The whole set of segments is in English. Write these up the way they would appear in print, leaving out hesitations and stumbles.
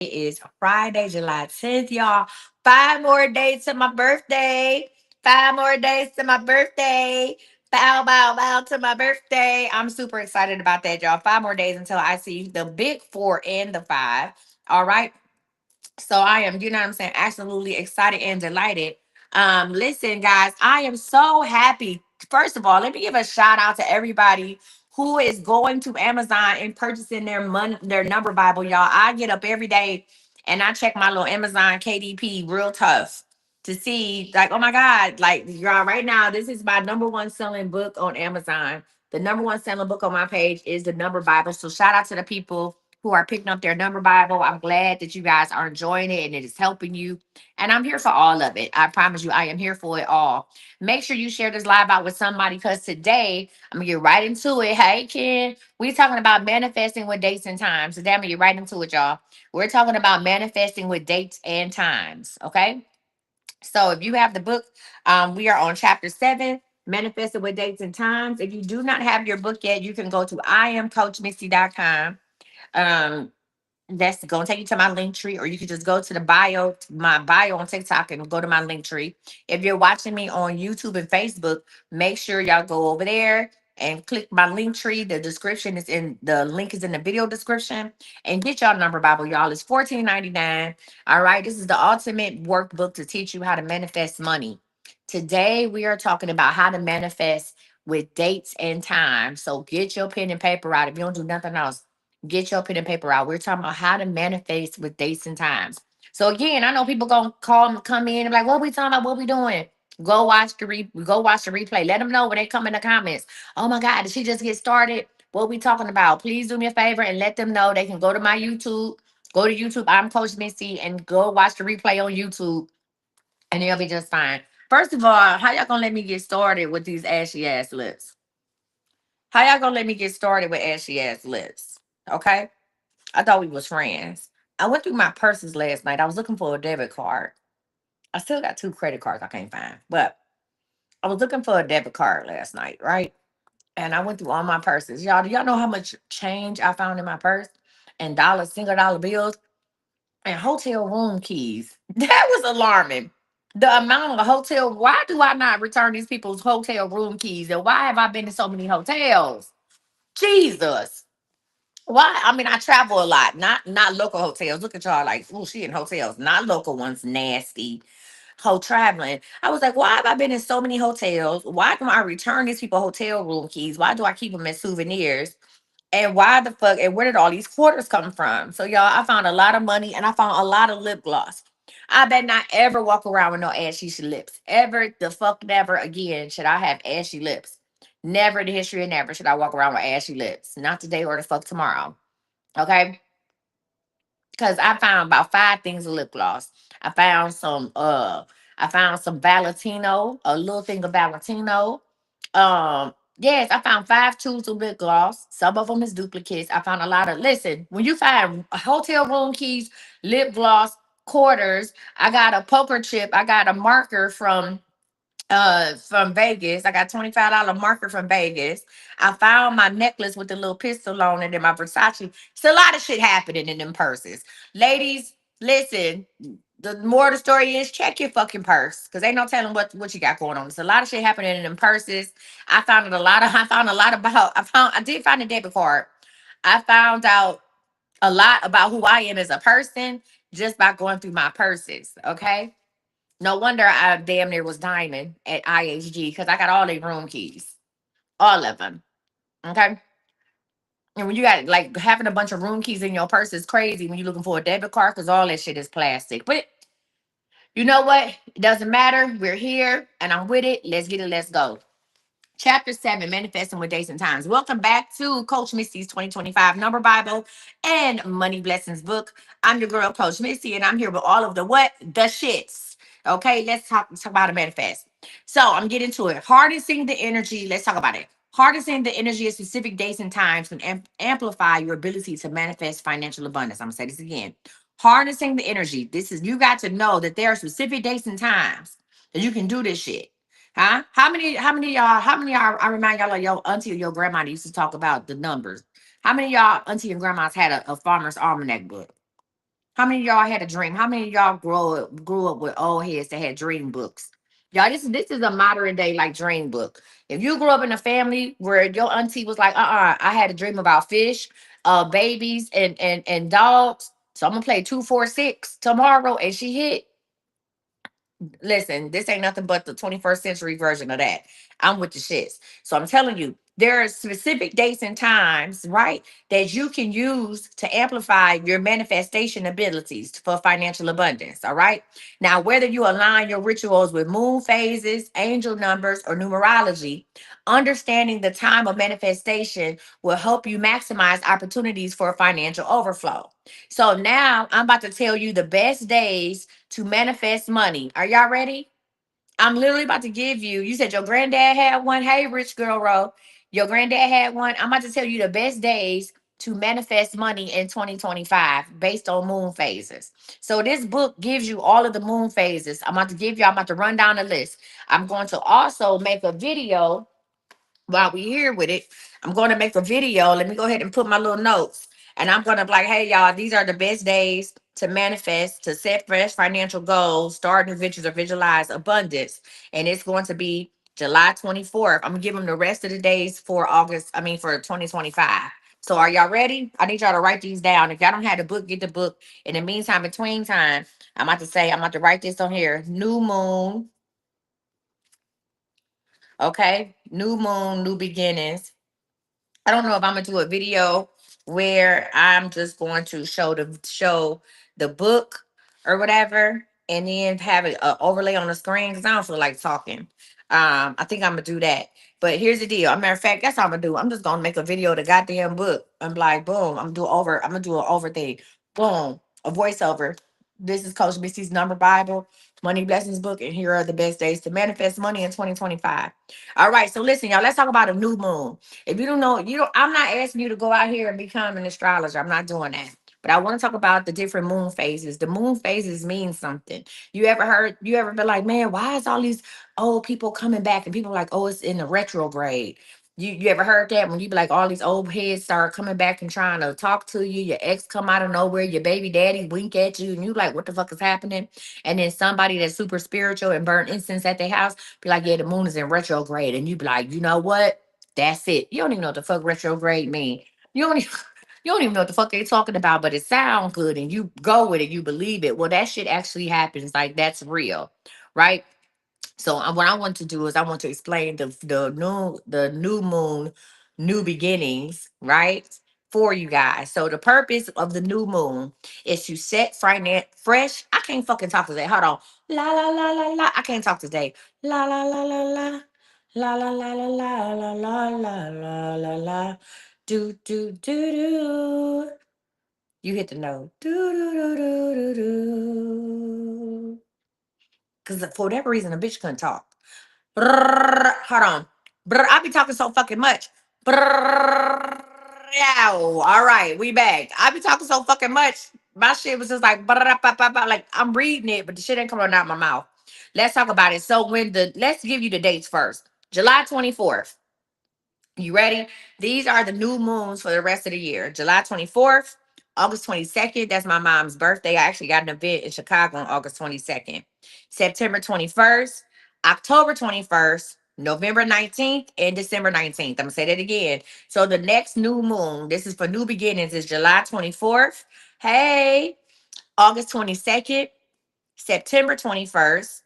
It is Friday, July 10th, y'all. 5 more days to my birthday. 5 more days to my birthday. Bow, bow, bow to my birthday. I'm super excited about that, y'all. 5 more days until I see the big four and the five. All right. So I am, you know what I'm saying, absolutely excited and delighted. Listen, guys, I am so happy. First of all, let me give a shout out to everybody who is going to Amazon and purchasing their number Bible, y'all. I get up every day and I check my little Amazon KDP real tough to see, like, oh my God, like y'all, right now, this is my number one selling book on Amazon. The number one selling book on my page is the number Bible. So shout out to the people who are picking up their number Bible. I'm glad that you guys are enjoying it and it is helping you. And I'm here for all of it. I promise you, I am here for it all. Make sure you share this live out with somebody because today I'm gonna get right into it. Hey, Ken, we talking about manifesting with dates and times. Today I'm gonna get right into it, y'all. We're talking about manifesting with dates and times. Okay. So if you have the book, we are on chapter 7. Manifesting with dates and times. If you do not have your book yet, you can go to iamcoachmisty.com. Um, that's gonna take you to my link tree, or you can just go to the bio, my bio on TikTok, and go to my link tree. If you're watching me on YouTube and Facebook, make sure y'all go over there and click my link tree. The description is in the link is in the video description, and get y'all number Bible, y'all. It's 14.99. All right, this is the ultimate workbook to teach you how to manifest money. Today we are talking about how to manifest with dates and time. So get your pen and paper out. If you don't do nothing else, get your pen and paper out. We're talking about how to manifest with dates and times. So again, I know people gonna come in and be like, what we talking about? What we doing? Go watch the replay. Let them know when they come in the comments. Oh my God, did she just get started? What we talking about? Please do me a favor and let them know they can go to my YouTube. Go to YouTube. I'm Coach Misty and go watch the replay on YouTube and they'll be just fine. First of all, how y'all gonna let me get started with these ashy ass lips? How y'all gonna let me get started with ashy ass lips? Okay. I thought we was friends. I went through my purses last night. I was looking for a debit card. I still got two credit cards I can't find, but I was looking for a debit card last night, right? And I went through all my purses. Y'all, do y'all know how much change I found in my purse? And single dollar bills and hotel room keys. That was alarming. The amount of hotel, why do I not return these people's hotel room keys? And why have I been to so many hotels? Jesus. Why? I mean, I travel a lot, not local hotels. Look at y'all like, oh, she in hotels, not local ones, nasty. Whole traveling. I was like, why have I been in so many hotels? Why do I return these people hotel room keys? Why do I keep them as souvenirs? And why the fuck? And where did all these quarters come from? So y'all, I found a lot of money and I found a lot of lip gloss. I bet not ever walk around with no ashy lips. Ever the fuck never again should I have ashy lips. Never in the history of never should I walk around with ashy lips. Not today or the fuck tomorrow. Okay, because I found about 5 things of lip gloss. I found some I found some Valentino, a little thing of Valentino. Yes, I found 5 tubes of lip gloss. Some of them is duplicates. I found a lot of listen, when you find hotel room keys, lip gloss, quarters, I got a poker chip, I got a marker from Vegas. I got $25 marker from Vegas. I found my necklace with the little pistol on it in my Versace. It's a lot of shit happening in them purses. Ladies, listen. The more the story is, check your fucking purse. Cause ain't no telling what you got going on. There's a lot of shit happening in them purses. I found a lot about I did find a debit card. I found out a lot about who I am as a person just by going through my purses. Okay. No wonder I damn near was diamond at IHG because I got all their room keys, all of them. Okay. And when you got like having a bunch of room keys in your purse is crazy when you're looking for a debit card because all that shit is plastic. But you know what? It doesn't matter. We're here and I'm with it. Let's get it. Let's go. Chapter 7, Manifesting with Days and Times. Welcome back to Coach Misty's 2025 Number Bible and Money Blessings book. I'm your girl, Coach Misty, and I'm here with all of the what? The shits. Okay, let's talk about it manifest. So I'm getting to it. Harnessing the energy. Let's talk about it. Harnessing the energy of specific dates and times can amplify your ability to manifest financial abundance. I'm gonna say this again. Harnessing the energy. This is you got to know that there are specific dates and times that you can do this shit. Huh? How many y'all, I remind y'all of your auntie or your grandma that used to talk about the numbers. How many of y'all auntie and grandmas had a farmer's almanac book? How many of y'all had a dream? How many of y'all grew up with old heads that had dream books? Y'all, this is a modern day like dream book. If you grew up in a family where your auntie was like, I had a dream about fish, babies, and dogs. So I'm gonna play 246 tomorrow, and she hit. Listen, this ain't nothing but the 21st century version of that. I'm with the shits. So I'm telling you, there are specific dates and times, right, that you can use to amplify your manifestation abilities for financial abundance. All right. Now, whether you align your rituals with moon phases, angel numbers, or numerology, understanding the time of manifestation will help you maximize opportunities for financial overflow. So now I'm about to tell you the best days to manifest money. Are y'all ready? I'm literally about to give you. You said your granddad had one. Hey, rich girl, Ro. Your granddad had one. I'm about to tell you the best days to manifest money in 2025 based on moon phases. So this book gives you all of the moon phases. I'm about to run down the list. I'm going to also make a video while we here with it. I'm going to make a video. Let me go ahead and put my little notes. And I'm going to be like, hey, y'all, these are the best days to manifest, to set fresh financial goals, start new ventures, or visualize abundance. And it's going to be July 24th. I'm going to give them the rest of the days for for 2025. So are y'all ready? I need y'all to write these down. If y'all don't have the book, get the book. In the meantime, between time, I'm about to write this on here. New moon. Okay. New moon, new beginnings. I don't know if I'm gonna do a video where I'm just going to show the book or whatever, and then have it overlay on the screen because I don't feel like talking. I think I'm gonna do that. But here's the deal. A matter of fact, that's what I'm gonna do. I'm just gonna make a video of the goddamn book. I'm like, boom. I'm gonna do an over thing. Boom. A voiceover. This is Coach Misty's number Bible, money blessings book, and here are the best days to manifest money in 2025. All right. So listen, y'all. Let's talk about a new moon. If you don't know, you don't. I'm not asking you to go out here and become an astrologer. I'm not doing that. But I want to talk about the different moon phases. The moon phases mean something. You ever been like, man, why is all these old people coming back? And people are like, oh, it's in the retrograde. You ever heard that when you be like all these old heads start coming back and trying to talk to you, your ex come out of nowhere, your baby daddy wink at you, and you like, what the fuck is happening? And then somebody that's super spiritual and burn incense at their house be like, yeah, the moon is in retrograde. And you be like, you know what? That's it. You don't even know what the fuck retrograde mean. You don't even, you don't even know what the fuck they talking about, but it sounds good and you go with it, you believe it. Well, that shit actually happens. Like that's real, right? So what I want to do is I want to explain the new moon, new beginnings, right? For you guys. So the purpose of the new moon is to set fresh. I can't fucking talk today. Hold on. La la la la la. I can't talk today. La la la la la. La la la la la la la la la la la. Do do do do. You hit the note. Do do do do do do. Because for whatever reason, a bitch couldn't talk. Brrr, hold on. Brrr, I be talking so fucking much. Brrr, yeah. All right, we back. I be talking so fucking much. My shit was just like, brrr, ba, ba, ba, like I'm reading it, but the shit ain't coming out my mouth. Let's talk about it. So let's give you the dates first. July 24th. You ready? These are the new moons for the rest of the year. July 24th, August 22nd. That's my mom's birthday. I actually got an event in Chicago on August 22nd. September 21st, October 21st, November 19th, and December 19th. I'm going to say that again. So the next new moon, this is for new beginnings, is July 24th. Hey, August 22nd, September 21st,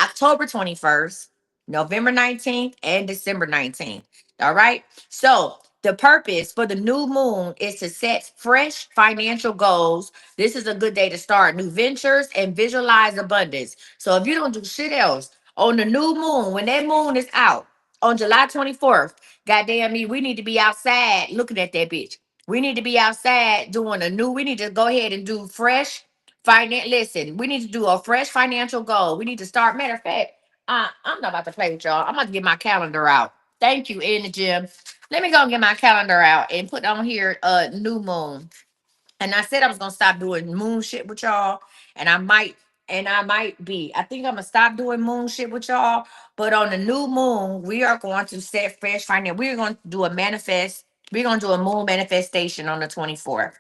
October 21st, November 19th, and December 19th. All right. So the purpose for the new moon is to set fresh financial goals. This is a good day to start new ventures and visualize abundance. So if you don't do shit else on the new moon, when that moon is out on July 24th, goddamn me, we need to be outside looking at that bitch. We need to be outside we need to go ahead and do fresh listen, we need to do a fresh financial goal. We need to start. Matter of fact, I'm not about to play with y'all. I'm about to get my calendar out. Thank you, in the gym. Let me go and get my calendar out and put on here new moon. And I said I was gonna stop doing moon shit with y'all, and I might be. I think I'm gonna stop doing moon shit with y'all. But on the new moon, we are going to set fresh finance. We're going to do a manifest. We're going to do a moon manifestation on the 24th.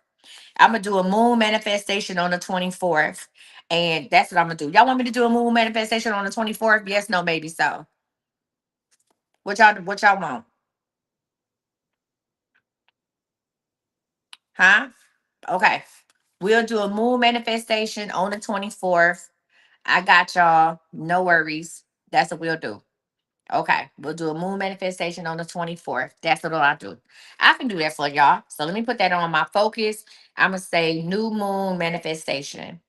I'm gonna do a moon manifestation on the 24th. And that's what I'm gonna do. Y'all want me to do a moon manifestation on the 24th? Yes, no, maybe so. What y'all want? Huh? Okay. We'll do a moon manifestation on the 24th. I got y'all. No worries. That's what we'll do. Okay. We'll do a moon manifestation on the 24th. That's what I'll do. I can do that for y'all. So let me put that on my focus. I'm going to say new moon manifestation.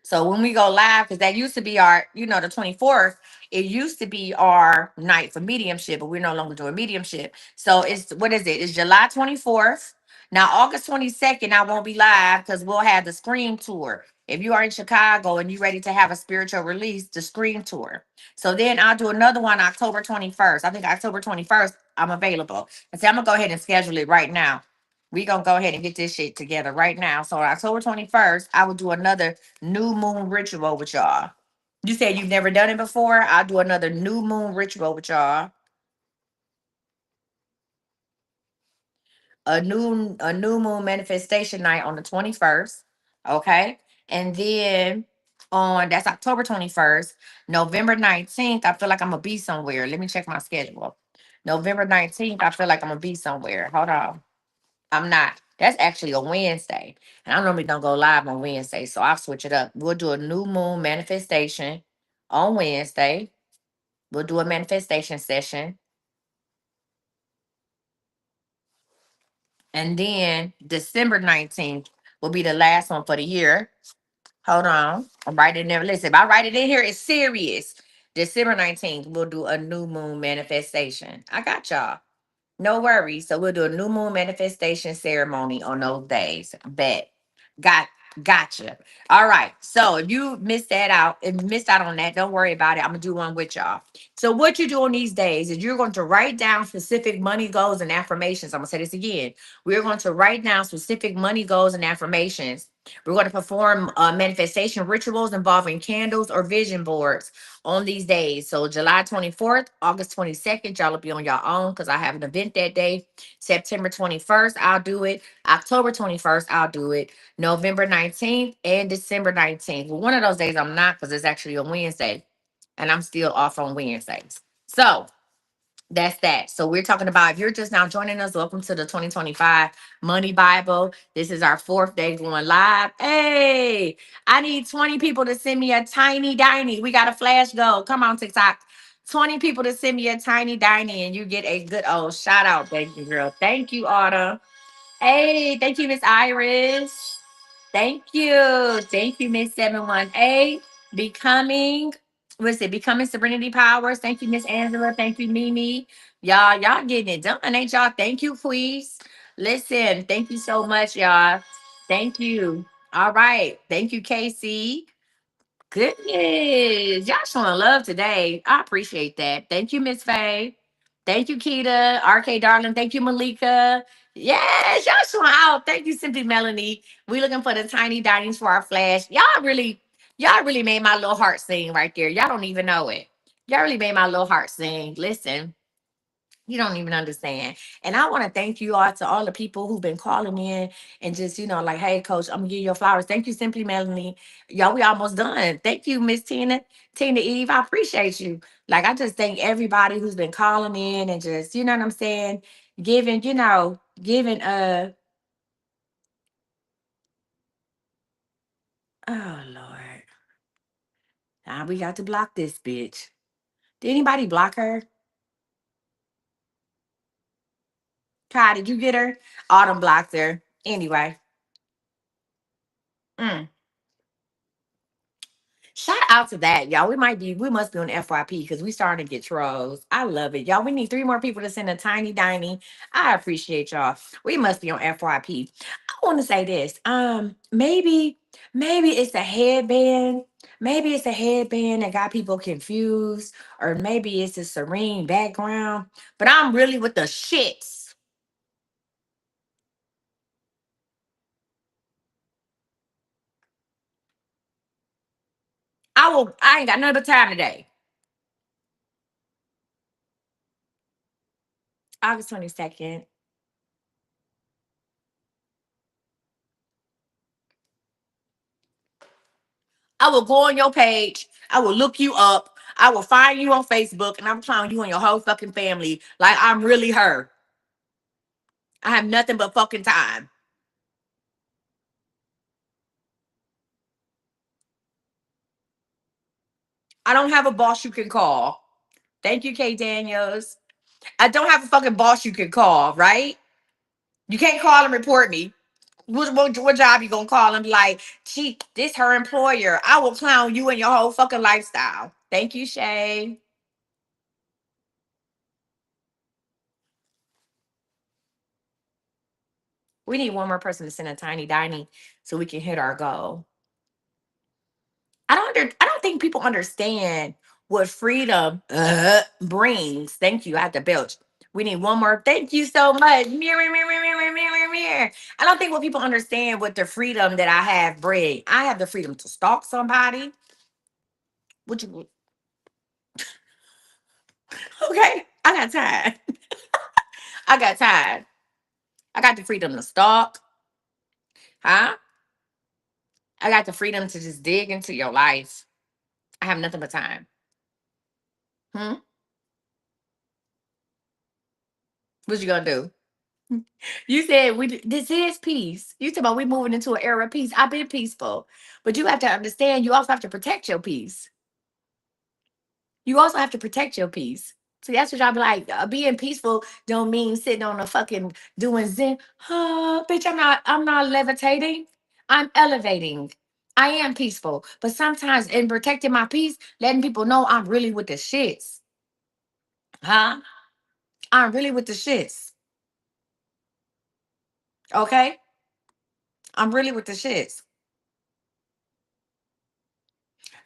So when we go live, because that used to be our, the 24th, it used to be our night for mediumship, but we're no longer doing mediumship. So what is it? It's July 24th. Now, August 22nd, I won't be live because we'll have the Scream Tour. If you are in Chicago and you're ready to have a spiritual release, the Scream Tour. So then I'll do another one October 21st. I think October 21st, I'm available. And so I'm going to go ahead and schedule it right now. We gonna go ahead and get this shit together right now. So on October 21st, I will do another new moon ritual with y'all. You said you've never done it before. I'll do another new moon ritual with y'all. A new moon manifestation night on the 21st. Okay. And then on that's October 21st, November 19th, I feel like I'm gonna be somewhere. Let me check my schedule. November 19th, I feel like I'm gonna be somewhere. Hold on. I'm not. That's actually a Wednesday. And I normally don't go live on Wednesday. So I'll switch it up. We'll do a new moon manifestation on Wednesday. We'll do a manifestation session. And then December 19th will be the last one for the year. Hold on. I'm writing it there. Listen, if I write it in here, it's serious. December 19th, we'll do a new moon manifestation. I got y'all. No worries. So we'll do a new moon manifestation ceremony on those days. Bet. Got gotcha. All right. So if you missed out on that, don't worry about it. I'm gonna do one with y'all. So what you do on these days is you're going to write down specific money goals and affirmations. I'm gonna say this again. We're going to write down specific money goals and affirmations. We're going to perform manifestation rituals involving candles or vision boards on these days. So July 24th, August 22nd, y'all will be on your own because I have an event that day. September 21st, I'll do it. October 21st, I'll do it. November 19th and December 19th. Well, one of those days I'm not because it's actually a Wednesday and I'm still off on Wednesdays. So that's that. So we're talking about if you're just now joining us, welcome to the 2025 Money Bible. This is our fourth day going live. Hey, I need 20 people to send me a tiny diny. We got a flash goal. Come on, TikTok. 20 people to send me a tiny diny and you get a good old shout out. Thank you, girl. Thank you, Autumn. Hey, thank you, Miss Iris. Thank you. Thank you, Miss 718. Becoming, what's it? Becoming Serenity Powers. Thank you, Miss Angela. Thank you, Mimi. Y'all getting it done, ain't y'all? Thank you, Queez. Listen, thank you so much, y'all. Thank you. All right. Thank you, Casey. Goodness. Y'all showing love today. I appreciate that. Thank you, Miss Faye. Thank you, Keita. RK Darling. Thank you, Malika. Yes, y'all showing out. Thank you, Simply Melanie. We looking for the tiny dinings for our flash. Y'all really made my little heart sing right there. Y'all don't even know it. Y'all really made my little heart sing. Listen. You don't even understand. And I want to thank you all to all the people who've been calling in and just, like, hey, coach, I'm gonna give you your flowers. Thank you, Simply Melanie. Y'all, we almost done. Thank you, Miss Tina Eve. I appreciate you. Like, I just thank everybody who's been calling in and just, you know what I'm saying, giving oh Lord. Now we got to block this bitch. Did anybody block her? Kai, did you get her? Autumn blocked her. Anyway. Mm. Shout out to that, y'all. We must be on FYP because we starting to get trolls. I love it. Y'all, we need three more people to send a tiny dining. I appreciate y'all. We must be on FYP. I want to say this. Maybe it's a headband. Maybe it's a headband that got people confused, or maybe it's a serene background. But I'm really with the shits. I ain't got none but time today. August 22nd. I will go on your page. I will look you up. I will find you on Facebook and I'm clowning you and your whole fucking family like I'm really her. I have nothing but fucking time. I don't have a boss you can call. Thank you, Kay Daniels. I don't have a fucking boss you can call, right? You can't call and report me. What job you gonna call and be like, she, this her employer. I will clown you and your whole fucking lifestyle. Thank you, Shay. We need one more person to send a tiny dining so we can hit our goal. I don't think people understand what freedom brings. Thank you. I have to belch. We need one more. Thank you so much. Mirror, mirror, mirror, mirror, mirror. I don't think what people understand what the freedom that I have bring. I have the freedom to stalk somebody. Would you okay? I got time. I got time. I got the freedom to stalk. Huh? I got the freedom to just dig into your life. I have nothing but time. Hmm? What you gonna do? You said this is peace. You talking about we moving into an era of peace. I've been peaceful. But you have to understand you also have to protect your peace. You also have to protect your peace. So that's what y'all be like. Being peaceful don't mean sitting on a fucking doing zen. Bitch, I'm not levitating. I'm elevating. I am peaceful. But sometimes in protecting my peace, letting people know I'm really with the shits. Huh? I'm really with the shits. Okay? I'm really with the shits.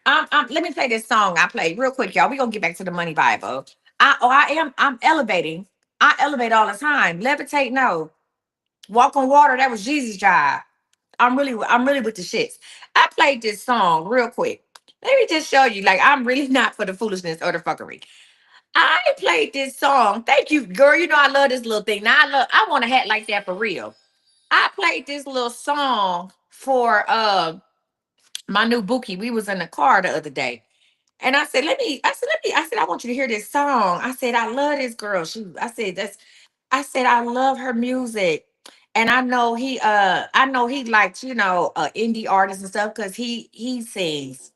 Let me play this song I played real quick, y'all. We gonna get back to the money Bible. I'm elevating. I elevate all the time. Levitate, no. Walk on water, that was Jesus' job. I'm really with the shits. I played this song real quick. Let me just show you, like, I'm really not for the foolishness or the fuckery. I played this song. Thank you, girl. You know I love this little thing. Now I want a hat like that for real. I played this little song for my new bookie. We was in the car the other day. And I said, I want you to hear this song. I said, I love this girl. I said, I love her music. And I know he likes, indie artists and stuff because he sings.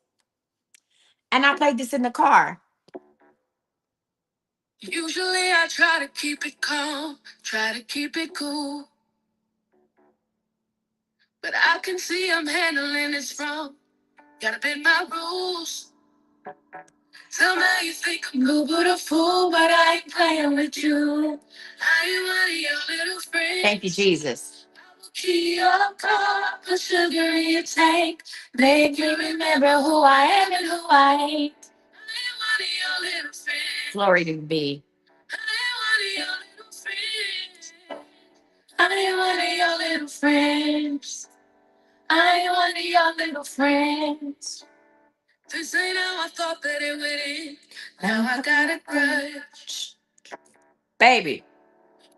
And I played this in the car. Usually I try to keep it calm, try to keep it cool. But I can see I'm handling this wrong. Gotta bend my rules. Somehow you think I'm good but a fool, but I ain't playing with you. I ain't one of your little friends. Thank you, Jesus. I will keep your cup of sugar in your tank. Make you remember who I am and who I ain't. I ain't one of your little friends. Glory to be. I ain't one of your little friends. I ain't one of your little friends. I ain't one of your little friends. This ain't how I thought that it would end. Now I got a grudge. Baby.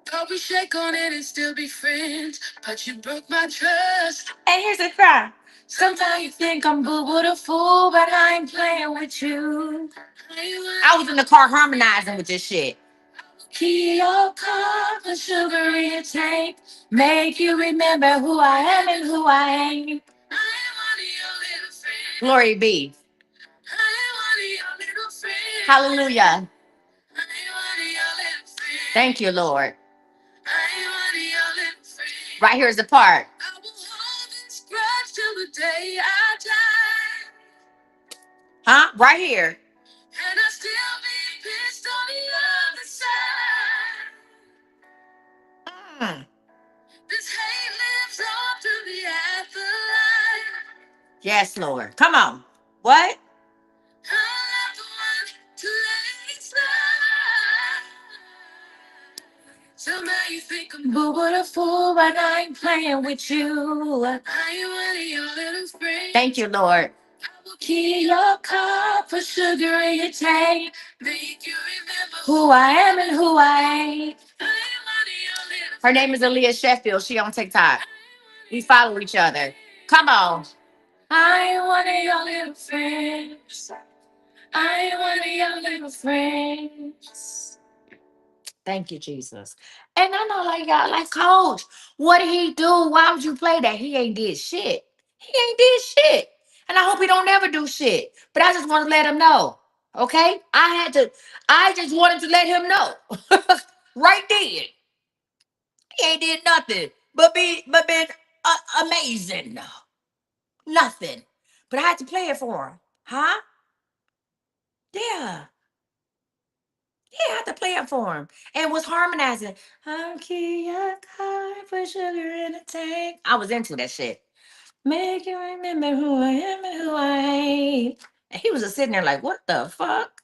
Thought we shake on it and still be friends, but you broke my trust. And here's the cry. Sometimes you think I'm boo boo the fool, but I ain't playing with you. I was in the car harmonizing with this shit. Keep your cup of sugar in your tank. Make you remember who I am and who I ain't. I ain't one of your little friends. Glory be. I ain't one of your little friends. Hallelujah. I ain't one of your little friends. Thank you, Lord. I ain't one of your little friends. Right here's the part. I will hold this grudge till the day I die. Huh? Right here. And I still be pissed on the other side. This hate lives on through the afterlife. Yes, Lord. Come on. What? I'm not the one to let it slide. Somehow you think I'm boo boo the fool, but I ain't playing with you. I ain't one of your little friends. Thank you, Lord. Key your cup, put sugar in your tank. Make you remember who I am and who I ain't. Her name is Aaliyah Sheffield. She on TikTok. We follow each other. Come on. I ain't one of your little friends. I ain't one of your little friends. Thank you, Jesus. And I know, like y'all, like Coach, what did he do? Why would you play that? He ain't did shit. He ain't did shit. And I hope he don't never do shit. But I just want to let him know. Okay? I just wanted to let him know. Right then. He ain't did nothing but been amazing. Nothing. But I had to play it for him. Huh? Yeah. Yeah, I had to play it for him. And was harmonizing. I'm Kia Kai, put sugar in the tank. I was into that shit. Make you remember who I am and who I ain't. And he was just sitting there like, what the fuck?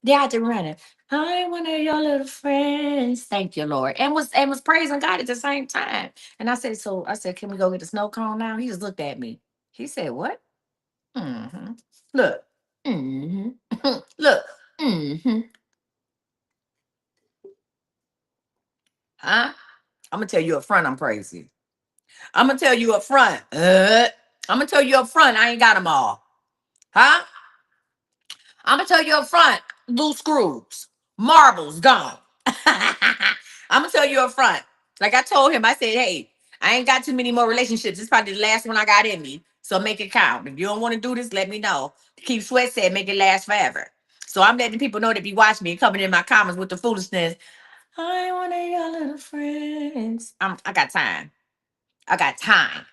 Yeah, I had to run it. I'm one of your little friends. Thank you, Lord. And was praising God at the same time. And I said, can we go get the snow cone now? He just looked at me. He said, what? Mm-hmm. Look. Mm-hmm. Look. Mm-hmm. Huh? I'm gonna tell you up front I'm crazy. I'm gonna tell you up front. I'm gonna tell you up front I ain't got them all. Huh? I'm gonna tell you up front, loose screws, marbles gone. I'm gonna tell you up front. Like I told him, I said, hey, I ain't got too many more relationships. This is probably the last one I got in me. So make it count. If you don't want to do this, let me know. Keep Sweat said, make it last forever. So I'm letting people know that be watching me and coming in my comments with the foolishness. I ain't one of your little friends. I got time. I got time.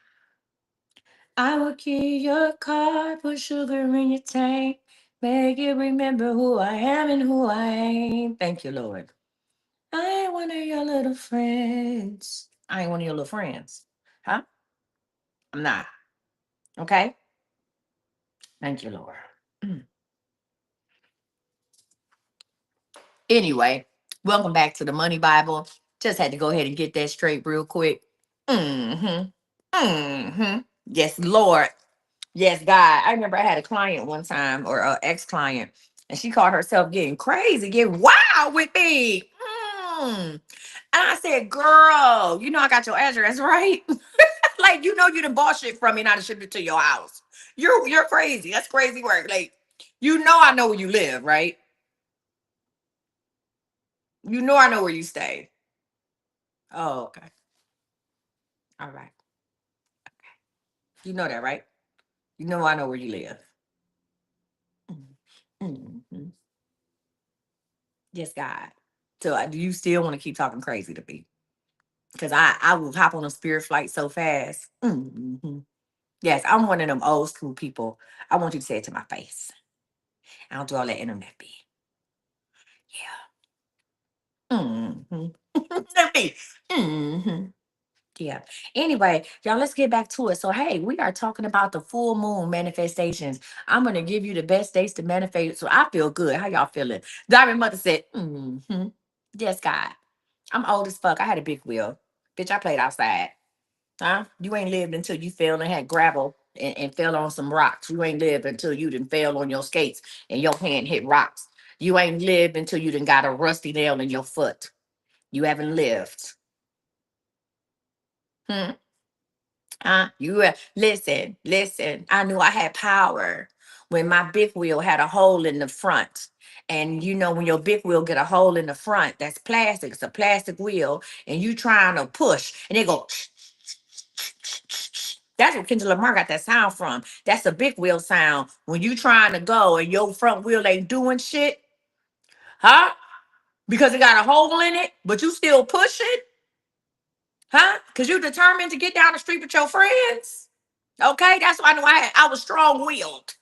I will key your car, put sugar in your tank, make you remember who I am and who I ain't. Thank you, Lord. I ain't one of your little friends. I ain't one of your little friends. Huh? I'm not. Okay? Thank you, Lord. Anyway, welcome back to the Money Bible. Just had to go ahead and get that straight real quick. Mm-hmm. Mm-hmm. Yes, Lord. Yes, God. I remember I had a client one time, or an ex-client, and she called herself getting crazy, getting wild with me. And I said, girl, you know I got your address, right? Like, you know you done bought shit from me and I done shipped it to your house. You're crazy. That's crazy work. Like, you know I know where you live, right? You know I know where you stay. Oh, okay. All right. You know that, right? You know I know where you live. Mhm. Yes, God. So do you still want to keep talking crazy to me? Because I will hop on a spirit flight so fast. Yes, I'm one of them old school people. I want you to say it to my face. I don't do all that internet be. Yeah. Let me. hmm Yeah. Anyway, y'all, let's get back to it. So, hey, we are talking about the full moon manifestations. I'm going to give you the best days to manifest. So I feel good. How y'all feeling? Diamond Mother said, yes, God. I'm old as fuck. I had a big wheel. Bitch, I played outside. Huh? You ain't lived until you fell and had gravel and fell on some rocks. You ain't lived until you done fell on your skates and your hand hit rocks. You ain't lived until you done got a rusty nail in your foot. You haven't lived. Hmm? Listen. I knew I had power when my big wheel had a hole in the front. And you know, when your big wheel get a hole in the front, that's plastic. It's a plastic wheel, and you trying to push, and it go. That's what Kendrick Lamar got that sound from. That's a big wheel sound. When you trying to go and your front wheel ain't doing shit, huh? Because it got a hole in it, but you still pushing, huh? Because you determined to get down the street with your friends. Okay, that's why I knew I was strong willed.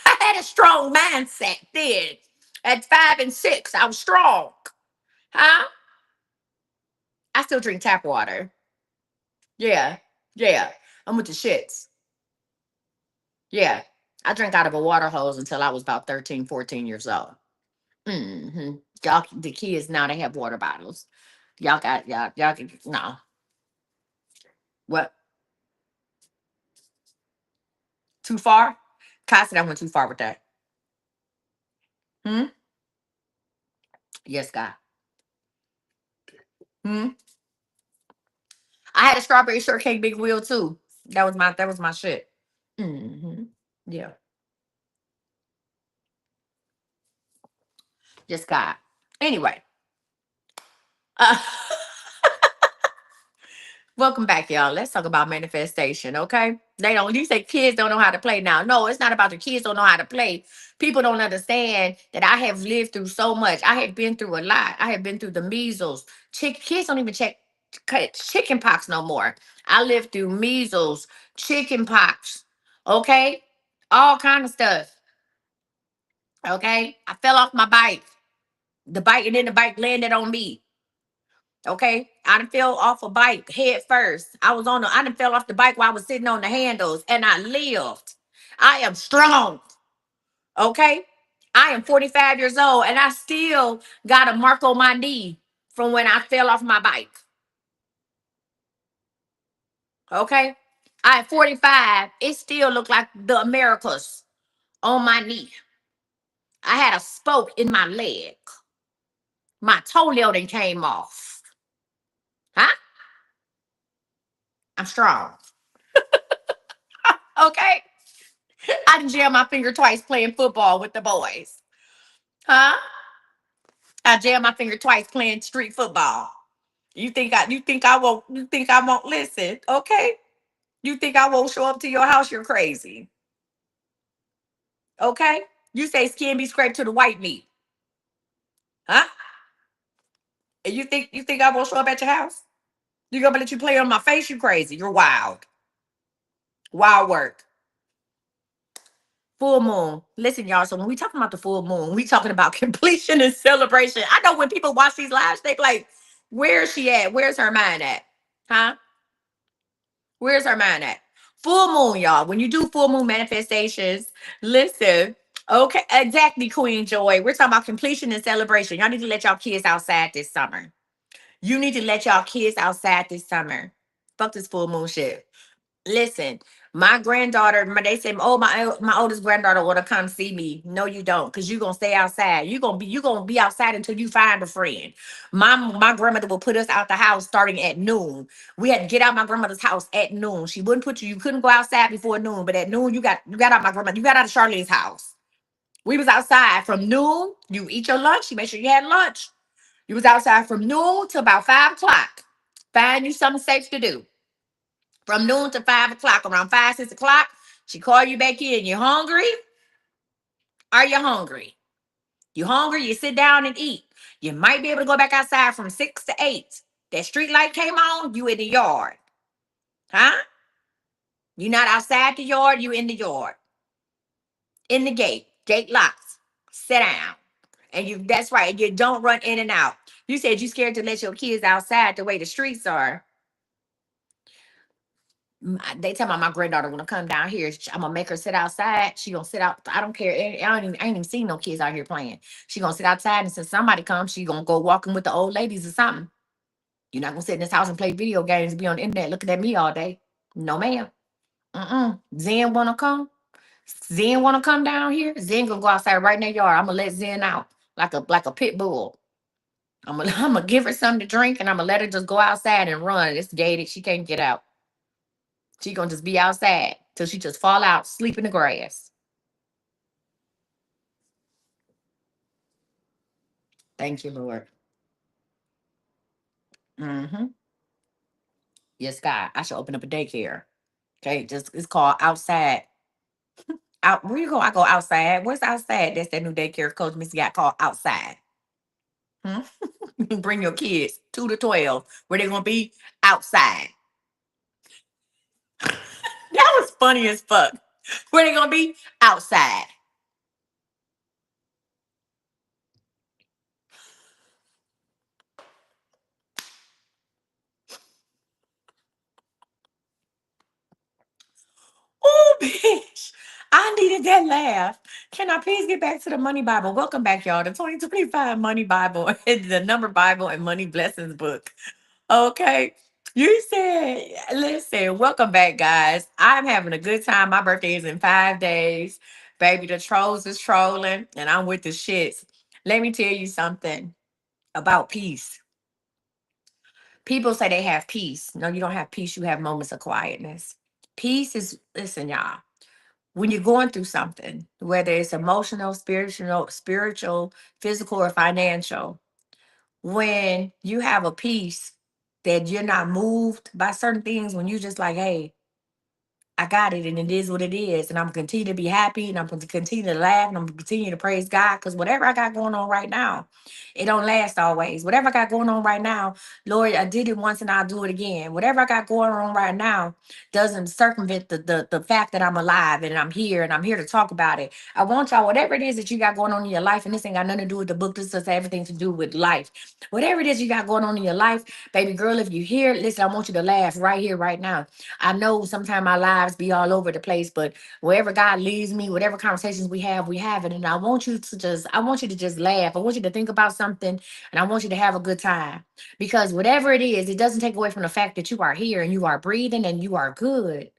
I had a strong mindset then. At 5 and 6, I was strong. Huh? I still drink tap water. Yeah. Yeah. I'm with the shits. Yeah. I drank out of a water hose until I was about 13, 14 years old. Y'all, the kids now they have water bottles. Y'all can no. What? Too far? Kai said I went too far with that. Hmm? Yes, God. Hmm? I had a strawberry shortcake big wheel too. That was my shit. Hmm. Yeah. Just God. Anyway. Uh, welcome back, y'all. Let's talk about manifestation, okay? You say kids don't know how to play now. No, it's not about the kids don't know how to play. People don't understand that I have lived through so much. I have been through a lot. I have been through the measles. Kids don't even chicken pox no more. I lived through measles, chicken pox, okay? All kind of stuff, okay? I fell off my bike. The bike, and then the bike landed on me. Okay, I done fell off a bike head first. I done fell off the bike while I was sitting on the handles, and I lived. I am strong. Okay, I am 45 years old, and I still got a mark on my knee from when I fell off my bike. Okay, I am 45. It still looked like the Americas on my knee. I had a spoke in my leg. My toenail then came off. Huh? I'm strong. Okay. I done jammed my finger twice playing football with the boys. Huh? I jammed my finger twice playing street football. You think I won't listen, okay? You think I won't show up to your house? You're crazy. Okay? You say skin be scraped to the white meat. Huh? And you think I won't show up at your house? You gonna let you play on my face? You crazy. You're wild. Wild work. Full moon. Listen, y'all. So when we talking about the full moon, we talking about completion and celebration. I know when people watch these lives, they be like, "Where's she at? Where's her mind at? Huh? Where's her mind at?" Full moon, y'all. When you do full moon manifestations, listen. Okay, exactly, Queen Joy. We're talking about completion and celebration. Y'all need to let y'all kids outside this summer. You need to let y'all kids outside this summer. Fuck this full moon shit. Listen, my granddaughter, they say, oh, my oldest granddaughter want to come see me. No, you don't, because you're gonna stay outside. You gonna be outside until you find a friend. My grandmother will put us out the house starting at noon. We had to get out my grandmother's house at noon. She wouldn't put you couldn't go outside before noon, but at noon you got out you got out of Charlene's house. We was outside from noon. You eat your lunch, you make sure you had lunch. You was outside from noon to about 5 o'clock. Find you something safe to do from noon to 5 o'clock. Around 5, 6 o'clock, she call you back in. You hungry? Are you hungry? You hungry? You sit down and eat. You might be able to go back outside from 6 to 8. That street light came on. You in the yard, huh? You not outside the yard. You in the yard, in the gate. Gate locks. Sit down, and you. That's right. You don't run in and out. You said you scared to let your kids outside the way the streets are. They tell my granddaughter want to come down here. I'm gonna make her sit outside. She gonna sit out. I don't care. I ain't even seen no kids out here playing. She gonna sit outside, and since somebody comes, she gonna go walking with the old ladies or something. You're not gonna sit in this house and play video games and be on the internet looking at me all day. No, ma'am. Zen wanna come. Zen wanna come down here. Zen gonna go outside right in their yard. I'm gonna let Zen out like a pit bull. I'm gonna give her something to drink, and I'm gonna let her just go outside and run. It's gated. She can't get out. She gonna just be outside till she just fall out, sleep in the grass. Thank you, Lord. Hmm. Yes, God. I should open up a daycare. Okay, just it's called outside. Out where you go? I go outside. What's outside? That's that new daycare Coach Missy got called outside. Hmm? Bring your kids 2 to 12. Where they gonna be outside. That was funny as fuck. Where they gonna be outside. Oh, bitch. I needed that laugh. Can I please get back to the Money Bible? Welcome back, y'all. The 2025 Money Bible, the Number Bible and Money Blessings book. Okay. You said, listen, welcome back, guys. I'm having a good time. My birthday is in 5 days. Baby, the trolls is trolling, and I'm with the shits. Let me tell you something about peace. People say they have peace. No, you don't have peace. You have moments of quietness. Peace is, listen, y'all, when you're going through something, whether it's emotional, spiritual, physical, or financial, when you have a peace that you're not moved by certain things, when you just like, hey, I got it, and it is what it is. And I'm gonna continue to be happy, and I'm gonna continue to laugh, and I'm gonna continue to praise God. Because whatever I got going on right now, it don't last always. Whatever I got going on right now, Lord, I did it once and I'll do it again. Whatever I got going on right now doesn't circumvent the fact that I'm alive and I'm here and I'm here to talk about it. I want y'all, whatever it is that you got going on in your life, and this ain't got nothing to do with the book, this has everything to do with life. Whatever it is you got going on in your life, baby girl, if you hear, listen, I want you to laugh right here, right now. I know sometimes our lives be all over the place, but wherever God leads me, whatever conversations we have it. And I want you to just laugh. I want you to think about something, and I want you to have a good time. Because whatever it is, it doesn't take away from the fact that you are here and you are breathing and you are good.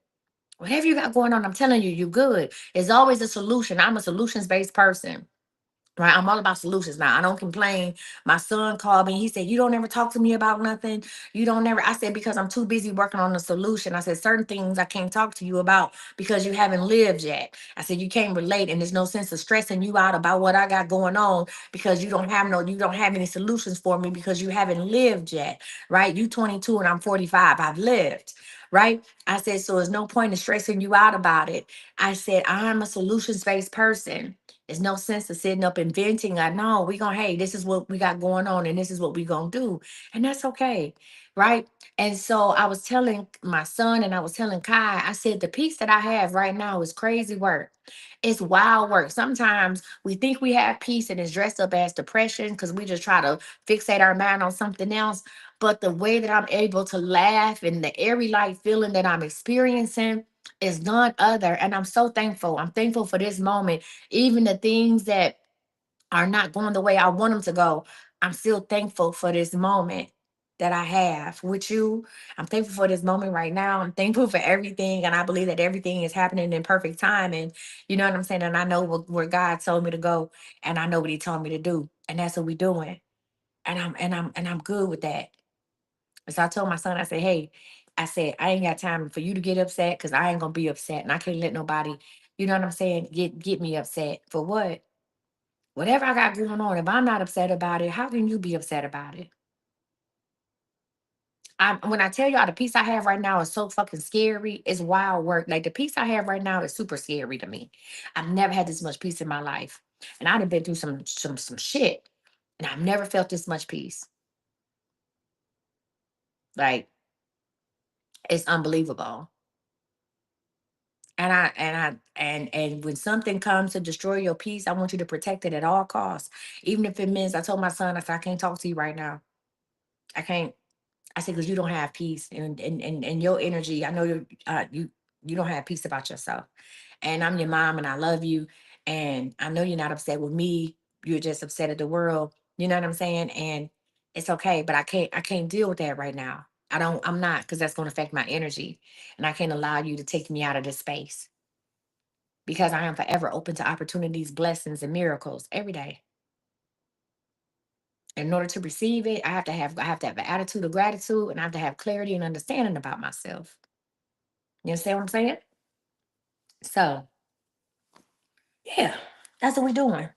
Whatever you got going on, I'm telling you, you're good. It's always a solution. I'm a solutions-based person. Right, I'm all about solutions now. I don't complain. My son called me. He said, "You don't ever talk to me about nothing. You don't never." I said, "Because I'm too busy working on the solution." I said, "Certain things I can't talk to you about because you haven't lived yet." I said, "You can't relate, and there's no sense of stressing you out about what I got going on because you don't have any solutions for me because you haven't lived yet." Right? You 22 and I'm 45. I've lived. Right? I said, "So there's no point in stressing you out about it." I said, "I'm a solutions based person. There's no sense of sitting up and venting. Like, no, we gonna, hey, this is what we got going on, and this is what we gonna do, and that's okay, right?" And so I was telling my son, and I was telling Kai, I said, the peace that I have right now is crazy work. It's wild work. Sometimes we think we have peace, and it's dressed up as depression because we just try to fixate our mind on something else. But the way that I'm able to laugh and the airy light feeling that I'm experiencing is none other. And I'm so thankful. I'm thankful for this moment, even the things that are not going the way I want them to go. I'm still thankful for this moment that I have with you. I'm thankful for this moment right now. I'm thankful for everything. And I believe that everything is happening in perfect time. And you know what I'm saying? And I know where God told me to go, and I know what he told me to do. And that's what we're doing. And I'm good with that. So I told my son, I said, "Hey, I said, I ain't got time for you to get upset because I ain't gonna be upset. And I can't let nobody, you know what I'm saying, get me upset for what? Whatever I got going on, if I'm not upset about it, how can you be upset about it?" When I tell y'all the peace I have right now is so fucking scary, it's wild work. Like the peace I have right now is super scary to me. I've never had this much peace in my life. And I've been through some shit. And I've never felt this much peace. Like it's unbelievable. And when something comes to destroy your peace, I want you to protect it at all costs. Even if it means, I told my son, I said, "I can't talk to you right now. I can't." I said, "Because you don't have peace, and your energy. I know you don't have peace about yourself. And I'm your mom, and I love you. And I know you're not upset with me. You're just upset at the world. You know what I'm saying? And it's okay, but I can't deal with that right now. I'm not, because that's going to affect my energy. And I can't allow you to take me out of this space because I am forever open to opportunities, blessings, and miracles every day. In order to receive it, I have to have an attitude of gratitude, and I have to have clarity and understanding about myself. You understand what I'm saying? So yeah, that's what we're doing.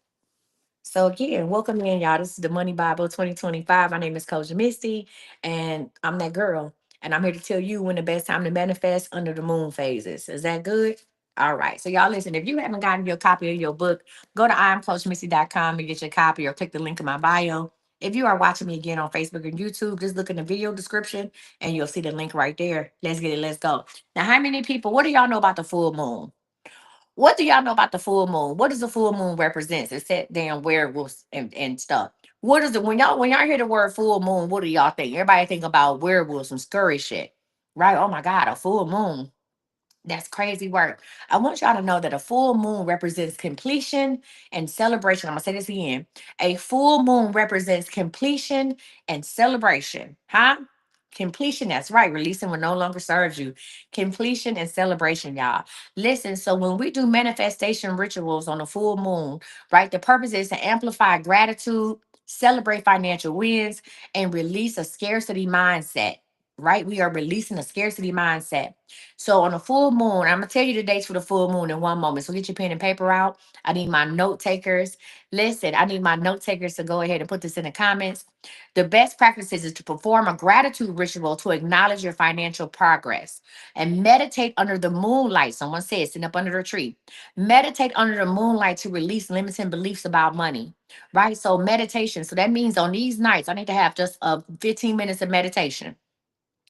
So again, welcome in, y'all. This is the Money Bible 2025. My name is Coach Misty, and I'm that girl. And I'm here to tell you when the best time to manifest under the moon phases. Is that good? All right. So y'all listen, if you haven't gotten your copy of your book, go to iamcoachmisty.com and get your copy, or click the link in my bio. If you are watching me again on Facebook and YouTube, just look in the video description and you'll see the link right there. Let's get it. Let's go. Now, how many people, what do y'all know about the full moon? What do y'all know about the full moon? What does the full moon represent? It said damn werewolves and stuff. What is it when y'all hear the word full moon? What do y'all think? Everybody think about werewolves, some scurry shit, right? Oh my god, a full moon. That's crazy work. I want y'all to know that a full moon represents completion and celebration. I'm gonna say this again. A full moon represents completion and celebration. Huh? Completion, that's right. Releasing what no longer serves you. Completion and celebration, y'all. Listen, so when we do manifestation rituals on a full moon, right, the purpose is to amplify gratitude, celebrate financial wins, and release a scarcity mindset. Right? We are releasing a scarcity mindset. So on a full moon, I'm gonna tell you the dates for the full moon in one moment. So get your pen and paper out. I need my note takers. Listen, I need my note takers to go ahead and put this in the comments. The best practices is to perform a gratitude ritual to acknowledge your financial progress and meditate under the moonlight. Someone said, sitting up under the tree. Meditate under the moonlight to release limiting beliefs about money, right? So, meditation. So, that means on these nights, I need to have just 15 minutes of meditation.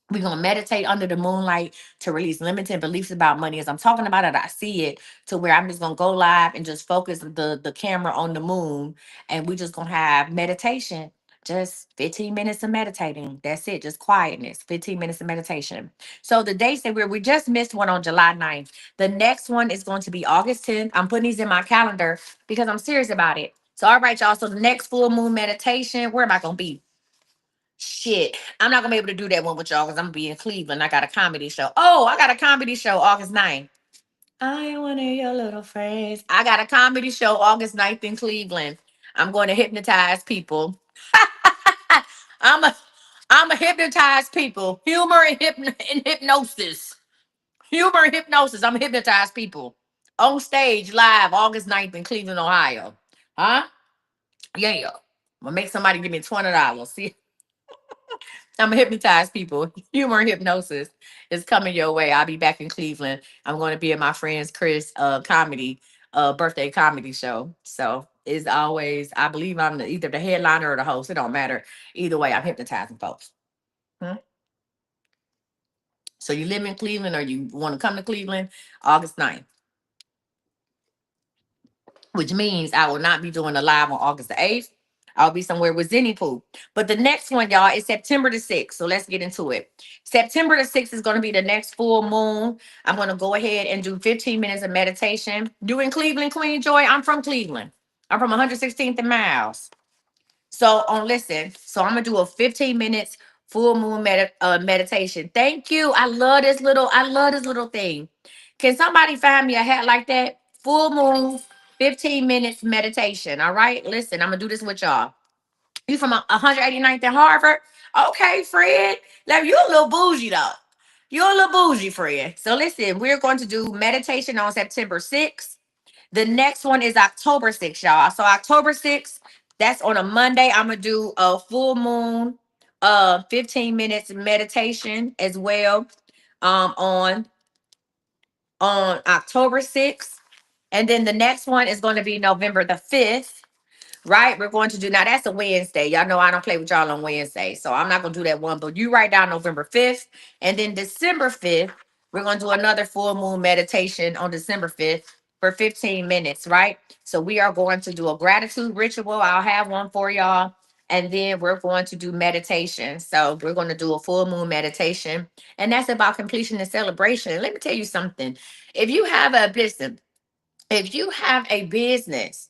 We're gonna meditate under the moonlight to release limiting beliefs about money. As I'm talking about it, I see it to where I'm just gonna go live and just focus the camera on the moon, and we just gonna have meditation. Just 15 minutes of meditating. That's it. Just quietness. 15 minutes of meditation. So the dates that we just missed one on July 9th. The next one is going to be August 10th. I'm putting these in my calendar because I'm serious about it. So all right, y'all. So the next full moon meditation, where am I gonna be? Shit, I'm not gonna be able to do that one with y'all because I'm gonna be in Cleveland. I got a comedy show. Oh, I got a comedy show August 9th. I am one of your little friends. I got a comedy show August 9th in Cleveland. I'm going to hypnotize people. I'm a I'm a hypnotize people. Humor and, and hypnosis. Humor and hypnosis. I'm hypnotize people. On stage live August 9th in Cleveland, Ohio. Huh? Yeah. I'm gonna make somebody give me $20. See, I'm gonna hypnotize people. Humor and hypnosis is coming your way. I'll be back in Cleveland. I'm going to be at my friend's Chris comedy birthday comedy show. So it's always, I believe I'm either the headliner or the host. It don't matter. Either way, I'm hypnotizing folks. Hmm? So you live in Cleveland or you want to come to Cleveland, August 9th, which means I will not be doing a live on August the 8th. I'll be somewhere with Zenny Pooh. But the next one, y'all, is September the 6th. So let's get into it. September the 6th is going to be the next full moon. I'm going to go ahead and do 15 minutes of meditation. You in Cleveland, Queen Joy? I'm from Cleveland. I'm from 116th and Miles. So on listen, so I'm gonna do a 15 minutes full moon meditation. Thank you. I love this little thing. Can somebody find me a hat like that? Full moon, 15 minutes meditation. All right. Listen, I'm gonna do this with y'all. You from 189th and Harvard? Okay, Fred. Like you a little bougie though. You're a little bougie, Fred. So listen, we're going to do meditation on September 6th. The next one is October 6th, y'all. So October 6th, that's on a Monday. I'm gonna do a full moon, 15 minutes meditation as well. On October 6th. And then the next one is going to be November the 5th. Right? We're going to do now. That's a Wednesday. Y'all know I don't play with y'all on Wednesday. So I'm not gonna do that one. But you write down November 5th. And then December 5th, we're gonna do another full moon meditation on December 5th for 15 minutes, right? So we are going to do a gratitude ritual. I'll have one for y'all. And then we're going to do meditation. So we're going to do a full moon meditation. And that's about completion and celebration. Let me tell you something. If you have a business, if you have a business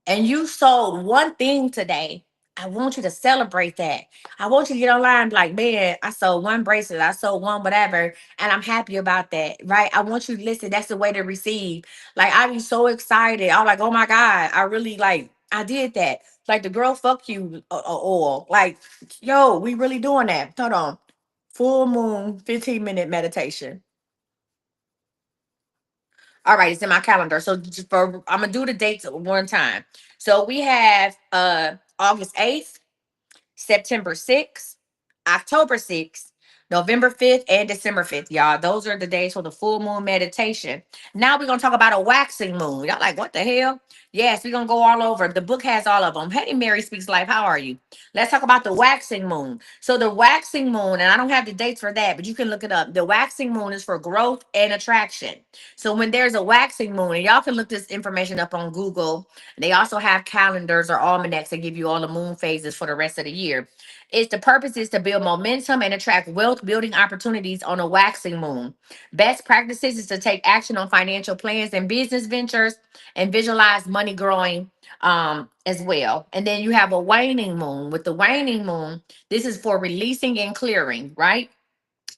and you sold one thing today, I want you to celebrate that. I want you to get online and be like, man, I sold one bracelet, I sold one whatever, and I'm happy about that, right? I want you to listen. That's the way to receive. Like, I be so excited. I'm like, oh my God, I really like, I did that. Like the girl, fuck you, oil. Like, yo, we really doing that. Hold on. Full moon, 15-minute meditation. All right, it's in my calendar. So just for I'm gonna do the dates at one time. So we have August 8th, September 6th, October 6th, November 5th, and December 5th, y'all. Those are the days for the full moon meditation. Now we're going to talk about a waxing moon. Y'all like, what the hell? Yes, we're going to go all over. The book has all of them. Hey, Mary Speaks Life, how are you? Let's talk about the waxing moon. So the waxing moon, and I don't have the dates for that, but you can look it up. The waxing moon is for growth and attraction. So when there's a waxing moon, and y'all can look this information up on Google, they also have calendars or almanacs that give you all the moon phases for the rest of the year. It's the purpose is to build momentum and attract wealth building opportunities on a waxing moon. Best practices is to take action on financial plans and business ventures and visualize money growing as well. And then you have a waning moon. With the waning moon, this is for releasing and clearing, right?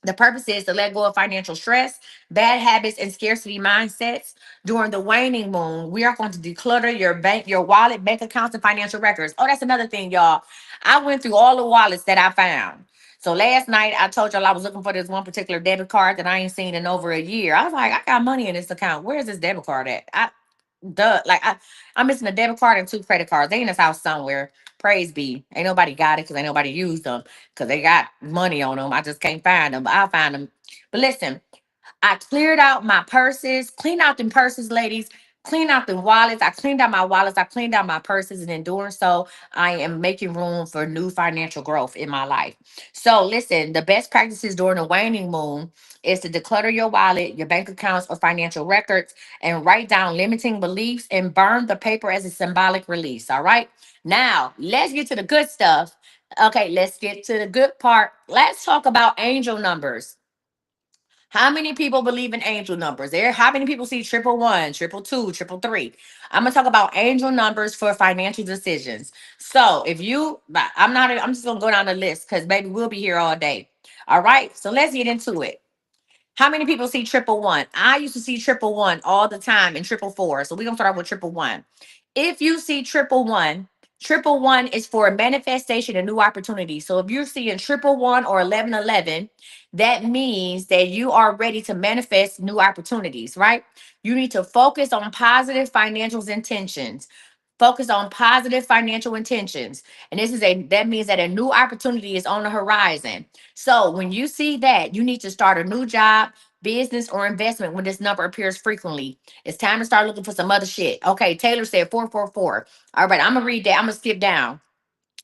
The purpose is to let go of financial stress, bad habits, and scarcity mindsets. During the waning moon, we are going to declutter your bank, your wallet, bank accounts, and financial records. Oh, that's another thing, y'all. I went through all the wallets that I found. So last night I told y'all I was looking for this one particular debit card that I ain't seen in over a year. I was like, I got money in this account. Where's this debit card at? I'm missing a debit card and two credit cards. They in this house somewhere. Praise be. Ain't nobody got it because ain't nobody used them because they got money on them. I just can't find them, but I'll find them. But listen, I cleared out my purses, clean out them purses, ladies. Clean out the wallets. I cleaned out my wallets. I cleaned out my purses. And in doing so, I am making room for new financial growth in my life. So, listen, the best practices during the waning moon is to declutter your wallet, your bank accounts, or financial records and write down limiting beliefs and burn the paper as a symbolic release. All right. Now, let's get to the good stuff. Okay, let's get to the good part. Let's talk about angel numbers. How many people believe in angel numbers? How many people see triple one, triple two, triple three? I'm gonna talk about angel numbers for financial decisions. So if you, I'm just gonna go down the list because baby, we'll be here all day. All right, so let's get into it. How many people see triple one? I used to see triple one all the time and triple four. So we're gonna start off with triple one. If you see triple one is for manifestation and new opportunities. So if you're seeing triple one or 1111, that means that you are ready to manifest new opportunities, right? You need to focus on positive financial intentions. Focus on positive financial intentions. And that means that a new opportunity is on the horizon. So when you see that, you need to start a new job, business, or investment when this number appears frequently. It's time to start looking for some other shit. Okay, Taylor said 444. All right, I'm gonna read that. I'm gonna skip down.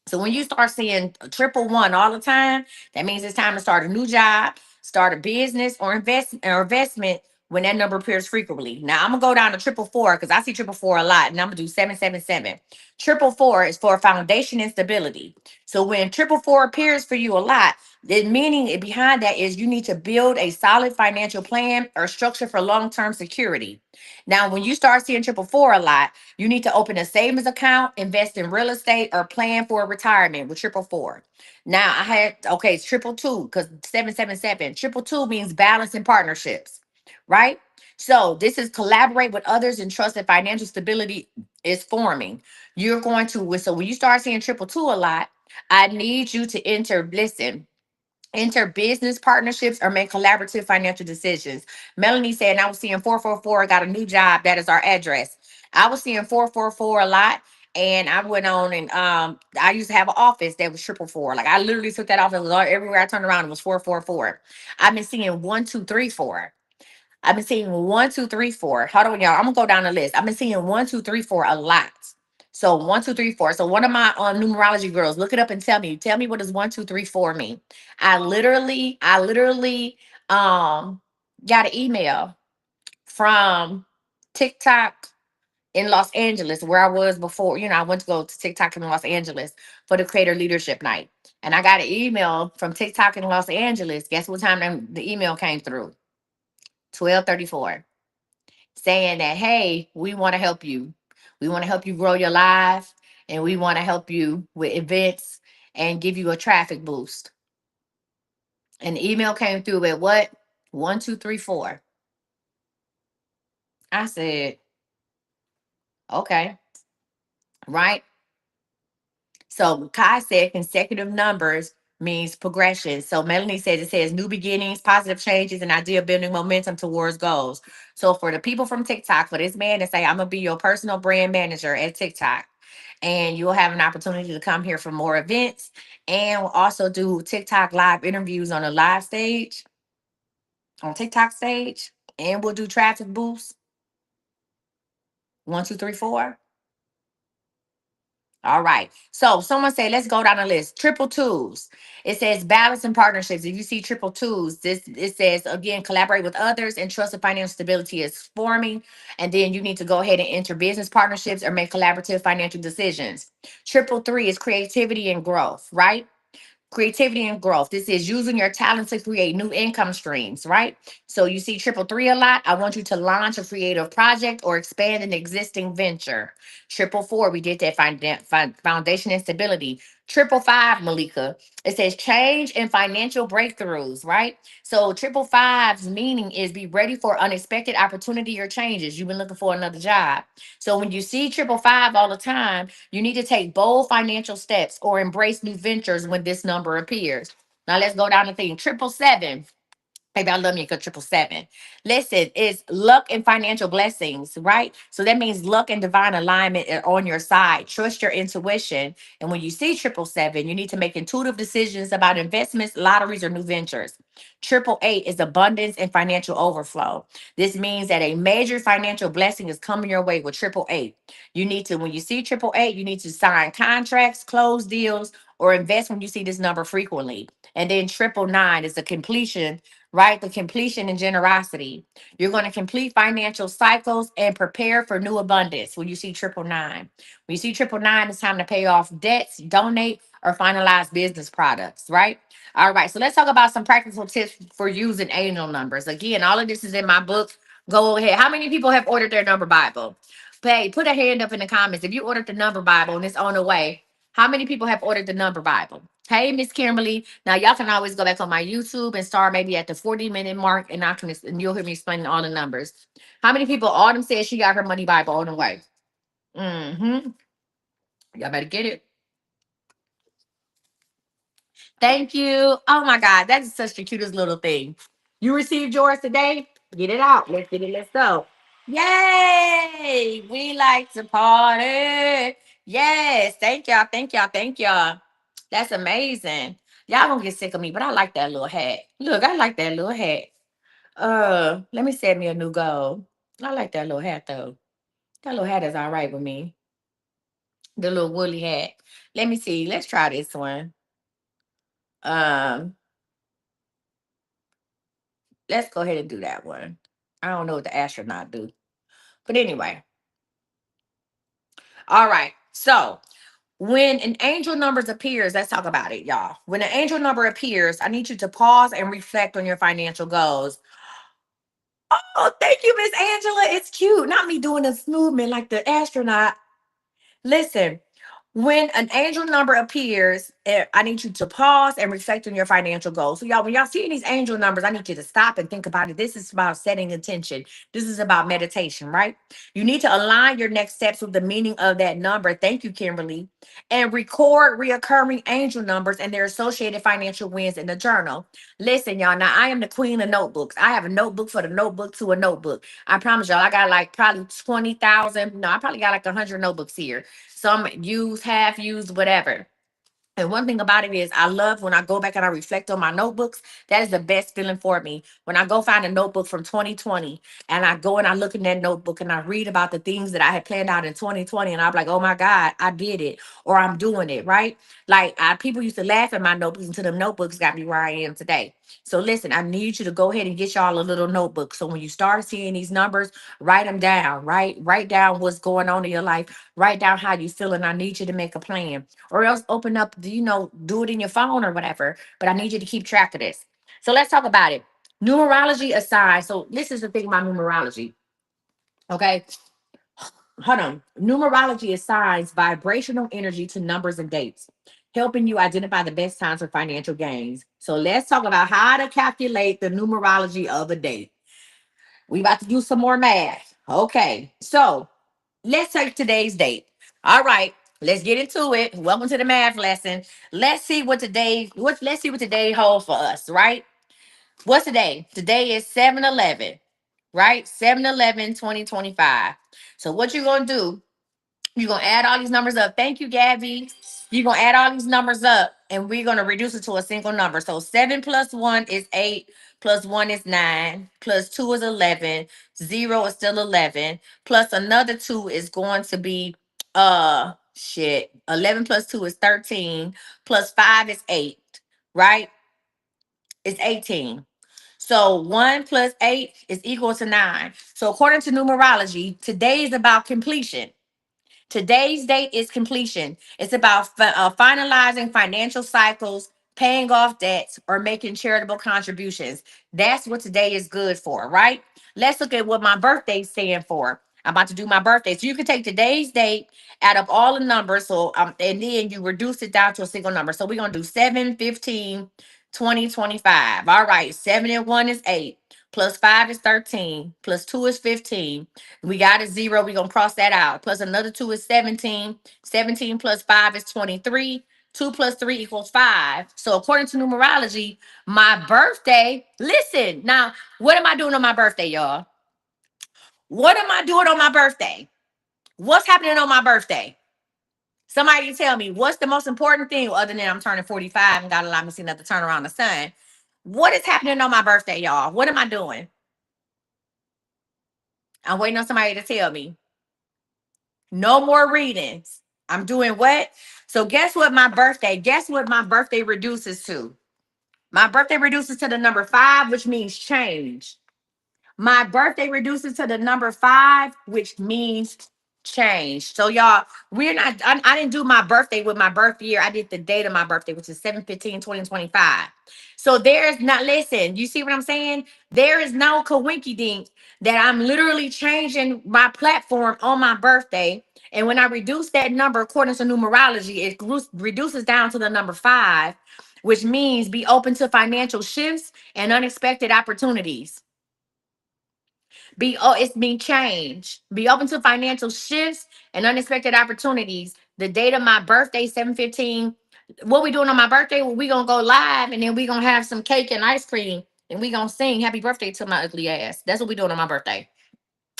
So when you start seeing triple one all the time, that means it's time to start a new job, start a business, or investment when that number appears frequently. Now I'm gonna go down to triple four because I see triple four a lot, and I'm gonna do 777. Triple four is for foundation and stability. So when triple four appears for you a lot, the meaning behind that is you need to build a solid financial plan or structure for long-term security. Now, when you start seeing triple four a lot, you need to open a savings account, invest in real estate, or plan for retirement with triple four. Now I had okay, it's triple two because 777. Triple two means balance and partnerships, right? So this is collaborate with others and trust that financial stability is forming. You're going to so when you start seeing triple two a lot, I need you to enter business partnerships or make collaborative financial decisions. Melanie said, and I was seeing 444, got a new job. That is our address. I was seeing 444 a lot. And I went on and I used to have an office that was triple four. Like I literally took that off. It was everywhere I turned around, it was 444. I've been seeing 1234. I've been seeing 1234. Hold on, y'all. I'm gonna go down the list. I've been seeing 1234 a lot. So 1234. So one of my numerology girls, look it up and tell me what does 1234 mean. I literally got an email from TikTok in Los Angeles, where I was before. I went to go to TikTok in Los Angeles for the Creator Leadership Night. And I got an email from TikTok in Los Angeles. Guess what time the email came through? 1234, saying that, hey, we want to help you. We want to help you grow your life, and we want to help you with events and give you a traffic boost. And the email came through at what? 1234. I said, okay, right? So Kai said consecutive numbers means progression. So Melanie says it says new beginnings, positive changes, and idea building momentum towards goals. So for the people from TikTok, for this man to say, I'm gonna be your personal brand manager at TikTok. And you'll have an opportunity to come here for more events. And we'll also do TikTok live interviews on a live stage, on TikTok stage. And we'll do traffic boosts. 1234. All right. So someone say, let's go down the list. Triple twos. It says balance and partnerships. If you see triple twos, this it says again, collaborate with others and trust and financial stability is forming. And then you need to go ahead and enter business partnerships or make collaborative financial decisions. Triple three is creativity and growth, right? Creativity and growth. This is using your talents to create new income streams, right? So you see triple three a lot. I want you to launch a creative project or expand an existing venture. Triple four, we did that foundation and stability. Triple five, Malika. It says change and financial breakthroughs, right? So triple five's meaning is be ready for unexpected opportunity or changes. You've been looking for another job. So when you see triple five all the time, you need to take bold financial steps or embrace new ventures when this number appears. Now let's go down the thing. Triple seven. Maybe I love me a good triple seven. Listen, it's luck and financial blessings, right? So that means luck and divine alignment are on your side. Trust your intuition. And when you see triple seven, you need to make intuitive decisions about investments, lotteries, or new ventures. Triple eight is abundance and financial overflow. This means that a major financial blessing is coming your way with triple eight. You need to, when you see triple eight, you need to sign contracts, close deals, or invest when you see this number frequently. And then triple nine is the completion, right? The completion and generosity. You're going to complete financial cycles and prepare for new abundance when you see triple nine. When you see triple nine, it's time to pay off debts, donate, or finalize business products, right? All right, so let's talk about some practical tips for using angel numbers. Again, all of this is in my book. Go ahead. How many people have ordered their number Bible? Hey, put a hand up in the comments if you ordered the number Bible and it's on the way. How many people have ordered the number Bible? Hey, Miss Kimberly. Now y'all can always go back on my YouTube and start maybe at the 40-minute mark, and and you'll hear me explaining all the numbers. How many people? Autumn said she got her money Bible on the way. Mm-hmm. Y'all better get it. Thank you. Oh my God, that is such the cutest little thing. You received yours today? Get it out. Let's get it. Let's go. Yay! We like to party. Yes. Thank y'all. Thank y'all. Thank y'all. That's amazing. Y'all gonna get sick of me, but I like that little hat. Look, I like that little hat. Let me set me a new goal. I like that little hat though. That little hat is all right with me. The little woolly hat. Let me see. Let's try this one. Um, let's go ahead and do that one. I don't know what the astronaut do. But anyway, all right. So when an angel number appears, let's talk about it, y'all. When an angel number appears, I need you to pause and reflect on your financial goals. Oh, thank you, Miss Angela. It's cute. Not me doing this movement like the astronaut. Listen, when an angel number appears, I need you to pause and reflect on your financial goals. So, y'all, when y'all see these angel numbers, I need you to stop and think about it. This is about setting intention. This is about meditation, right? You need to align your next steps with the meaning of that number. Thank you, Kimberly. And record reoccurring angel numbers and their associated financial wins in the journal. Listen, y'all, now I am the queen of notebooks. I have a notebook for the notebook to a notebook. I promise y'all, I got like probably 20,000. No, I probably got like 100 notebooks here, some used, half used, whatever. And one thing about it is, I love when I go back and I reflect on my notebooks. That is the best feeling for me. When I go find a notebook from 2020 and I go and I look in that notebook and I read about the things that I had planned out in 2020, and I'm like, oh my God, I did it, or I'm doing it, right? Like, people used to laugh at my notebooks until the notebooks got me where I am today. So listen, I need you to go ahead and get y'all a little notebook. So when you start seeing these numbers, write them down, right? Write down what's going on in your life. Write down how you feel, and I need you to make a plan, or else open up, do it in your phone or whatever. But I need you to keep track of this. So let's talk about it. Numerology aside, so this is the thing about numerology. Okay, hold on. Numerology assigns vibrational energy to numbers and dates, helping you identify the best times for financial gains. So let's talk about how to calculate the numerology of a date. We about to do some more math. Okay, so let's take today's date. All right, let's get into it. Welcome to the math lesson. Let's see what today holds for us, right? What's today? Today is 7-11, right? 7-11-2025. So what you're gonna do, you're gonna add all these numbers up. Thank you, Gabby. You're gonna add all these numbers up and we're gonna reduce it to a single number. So 7 plus 1 is 8, plus 1 is 9, plus 2 is 11, 0 is still 11, plus another 2 is going to be 11 plus 2 is 13, plus 5 is 8, right? It's 18. So 1 plus 8 is equal to 9. So according to numerology, today is about completion. Today's date is completion. It's about finalizing financial cycles, paying off debts, or making charitable contributions. That's what today is good for, right? Let's look at what my birthday's stand for. I'm about to do my birthday. So you can take today's date, add up all the numbers, so and then you reduce it down to a single number. So we're gonna do 7/15/2025. All right, 7 and 1 is 8, plus 5 is 13, plus 2 is 15. We got a 0, we're gonna cross that out. Plus another 2 is 17. 17 plus 5 is 23. 2 plus 3 equals 5. So according to numerology, my birthday, listen, now, what am I doing on my birthday, y'all? What am I doing on my birthday? What's happening on my birthday? Somebody can tell me what's the most important thing other than I'm turning 45 and got to allow me to see another turn around the sun. What is happening on my birthday, y'all? What am I doing? I'm waiting on somebody to tell me. No more readings. I'm doing what? So guess what my birthday, guess what my birthday reduces to? My birthday reduces to the number 5, which means change. My birthday reduces to the number 5, which means change. So y'all, we're not, I didn't do my birthday with my birth year. I did the date of my birthday, which is 7/15/2025. So there's not, listen, you see what I'm saying? There is no coinky dink that I'm literally changing my platform on my birthday. And when I reduce that number according to numerology, it reduces down to the number 5, which means be open to financial shifts and unexpected opportunities. It's being changed. Be open to financial shifts and unexpected opportunities. The date of my birthday, 7/15. What we doing on my birthday? Well, we gonna go live and then we gonna have some cake and ice cream and we gonna sing happy birthday to my ugly ass. That's what we doing on my birthday.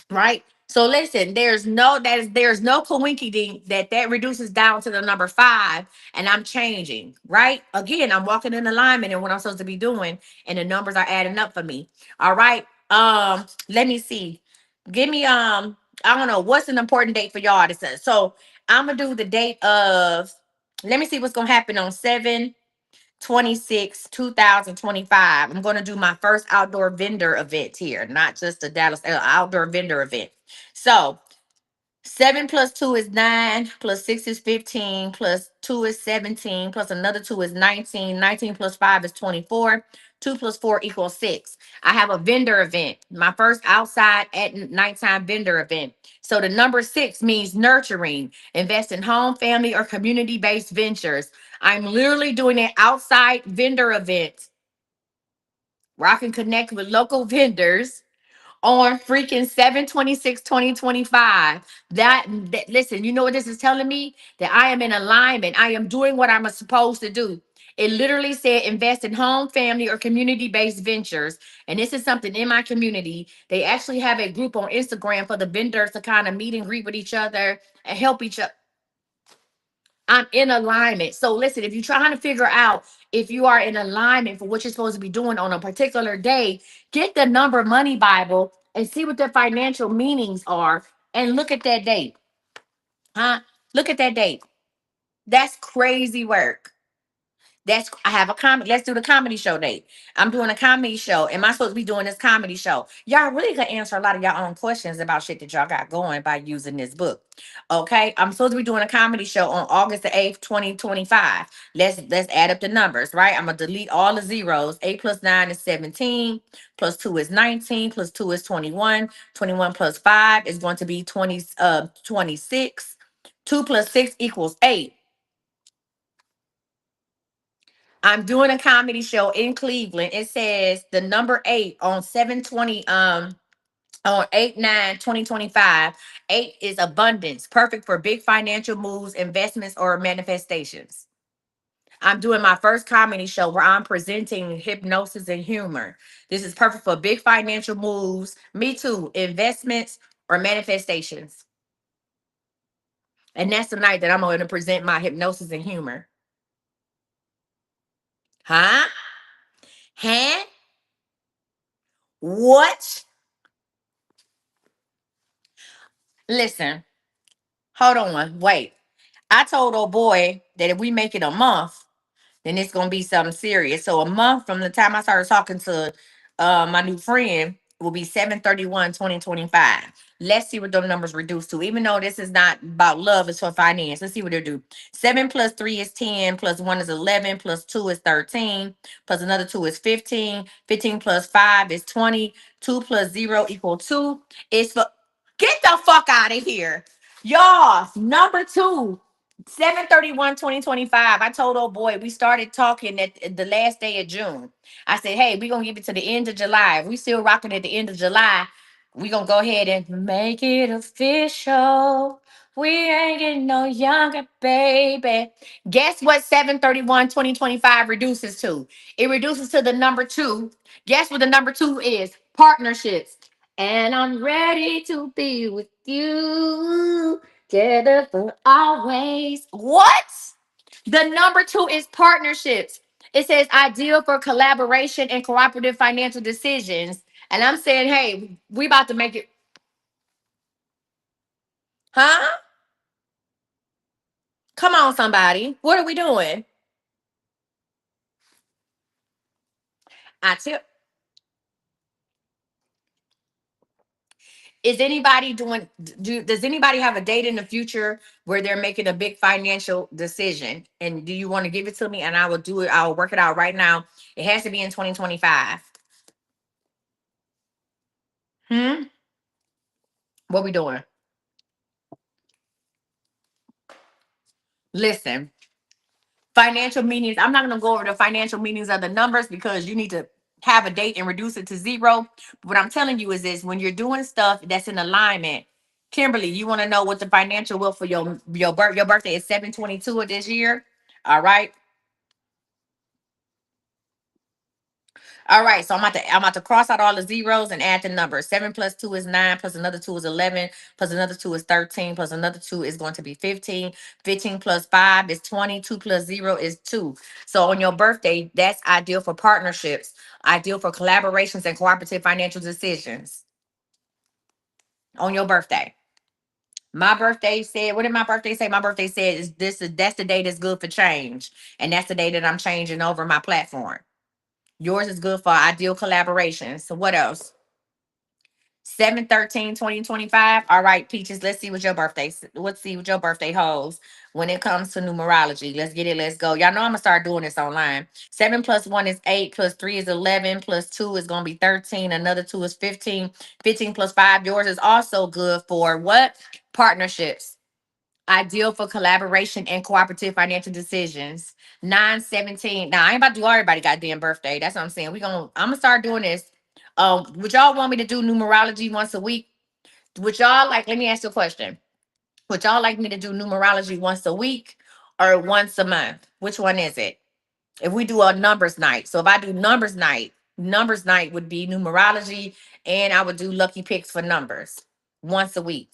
Right? So listen, there's no coinky dink that reduces down to the number 5, and I'm changing, right? Again, I'm walking in alignment and what I'm supposed to be doing, and the numbers are adding up for me. All right. Let me see. Give me I don't know what's an important date for y'all to say. So I'm gonna do the date of, let me see what's gonna happen on 7/26/2025. I'm going to do my first outdoor vendor event here, not just a Dallas outdoor vendor event. So 7 plus 2 is 9, plus 6 is 15, plus 2 is 17, plus another 2 is 19. 19 plus 5 is 24. 2 plus 4 equals 6. I have a vendor event, my first outside at nighttime vendor event. So the number 6 means nurturing, invest in home, family, or community based ventures. I'm literally doing an outside vendor event where I can connect with local vendors on freaking 7/26/2025. That listen, you know what this is telling me? That I am in alignment. I am doing what I'm supposed to do. It literally said invest in home, family, or community-based ventures. And this is something in my community. They actually have a group on Instagram for the vendors to kind of meet and greet with each other and help each other. I'm in alignment. So listen, if you're trying to figure out if you are in alignment for what you're supposed to be doing on a particular day, get the number money Bible and see what the financial meanings are and look at that date. Huh? Look at that date. That's crazy work. That's I have a comedy. Let's do the comedy show date. I'm doing a comedy show. Am I supposed to be doing this comedy show? Y'all really could answer a lot of your own questions about shit that y'all got going by using this book. Okay. I'm supposed to be doing a comedy show on August the 8th, 2025. Let's add up the numbers, right? I'm gonna delete all the zeros. 8 plus 9 is 17, plus 2 is 19, plus 2 is 21. 21 plus 5 is going to be 26. 2 plus 6 equals 8. I'm doing a comedy show in Cleveland. It says the number 8 on 720 on 8/9/2025. 8 is abundance, perfect for big financial moves, investments, or manifestations. I'm doing my first comedy show where I'm presenting hypnosis and humor. This is perfect for big financial moves, me too, investments or manifestations. And that's the night that I'm going to present my hypnosis and humor. Huh? Huh? What? Listen, hold on, wait. I told old boy that if we make it a month, then it's gonna be something serious. So a month from the time I started talking to my new friend, will be 7/31/2025. Let's see what those numbers reduce to. Even though this is not about love, it's for finance. Let's see what they do. 7 plus 3 is 10, plus 1 is 11, plus 2 is 13, plus another 2 is 15. 15 plus 5 is 20. 2 plus 0 equal 2. It's for get the fuck out of here. Y'all, number 2. 7/31/2025. I told old boy we started talking at the last day of June. I said, hey, we're gonna give it to the end of July. If we still rocking at the end of July, we're gonna go ahead and make it official. We ain't getting no younger, baby. Guess what 7/31/2025 reduces to? It reduces to the number 2. Guess what the number 2 is? Partnerships. And I'm ready to be with you. Together for always. What? The number 2 is partnerships. It says ideal for collaboration and cooperative financial decisions. And I'm saying, hey, we about to make it. Huh? Come on, somebody. What are we doing? I tip. Is anybody doing? Does anybody have a date in the future where they're making a big financial decision? And do you want to give it to me? And I will do it. I will work it out right now. It has to be in 2025. Hmm. What we doing? Listen. Financial meanings. I'm not going to go over the financial meanings of the numbers because you need to have a date and reduce it to 0. But what I'm telling you is this: when you're doing stuff that's in alignment, Kimberly, you want to know what the financial will for your birthday is 7/22 of this year. All right. All right, so I'm about to cross out all the zeros and add the numbers. 7 plus 2 is 9, plus another 2 is 11, plus another 2 is 13, plus another 2 is going to be 15. 15 plus 5 is 20. 2 plus 0 is 2. So on your birthday, that's ideal for partnerships, ideal for collaborations and cooperative financial decisions on your birthday. My birthday said, what did my birthday say? My birthday said is that's the day that's good for change. And that's the day that I'm changing over my platform. Yours is good for ideal collaborations. So what else? 7/13/2025. All right, Peaches. Let's see what your birthday. Let's see what your birthday holds when it comes to numerology. Let's get it. Let's go. Y'all know I'm gonna start doing this online. 7 plus 1 is 8. Plus 3 is 11. Plus 2 is gonna be 13. Another 2 is 15. 15 plus 5. Yours is also good for what? Partnerships. Ideal for collaboration and cooperative financial decisions. 9/17. Now I ain't about to do everybody goddamn birthday. That's what I'm saying. I'm gonna start doing this. Would y'all want me to do numerology once a week? Would y'all like, let me ask you a question. Would y'all like me to do numerology once a week or once a month? Which one is it? If we do a numbers night. So if I do numbers night would be numerology, and I would do lucky picks for numbers once a week.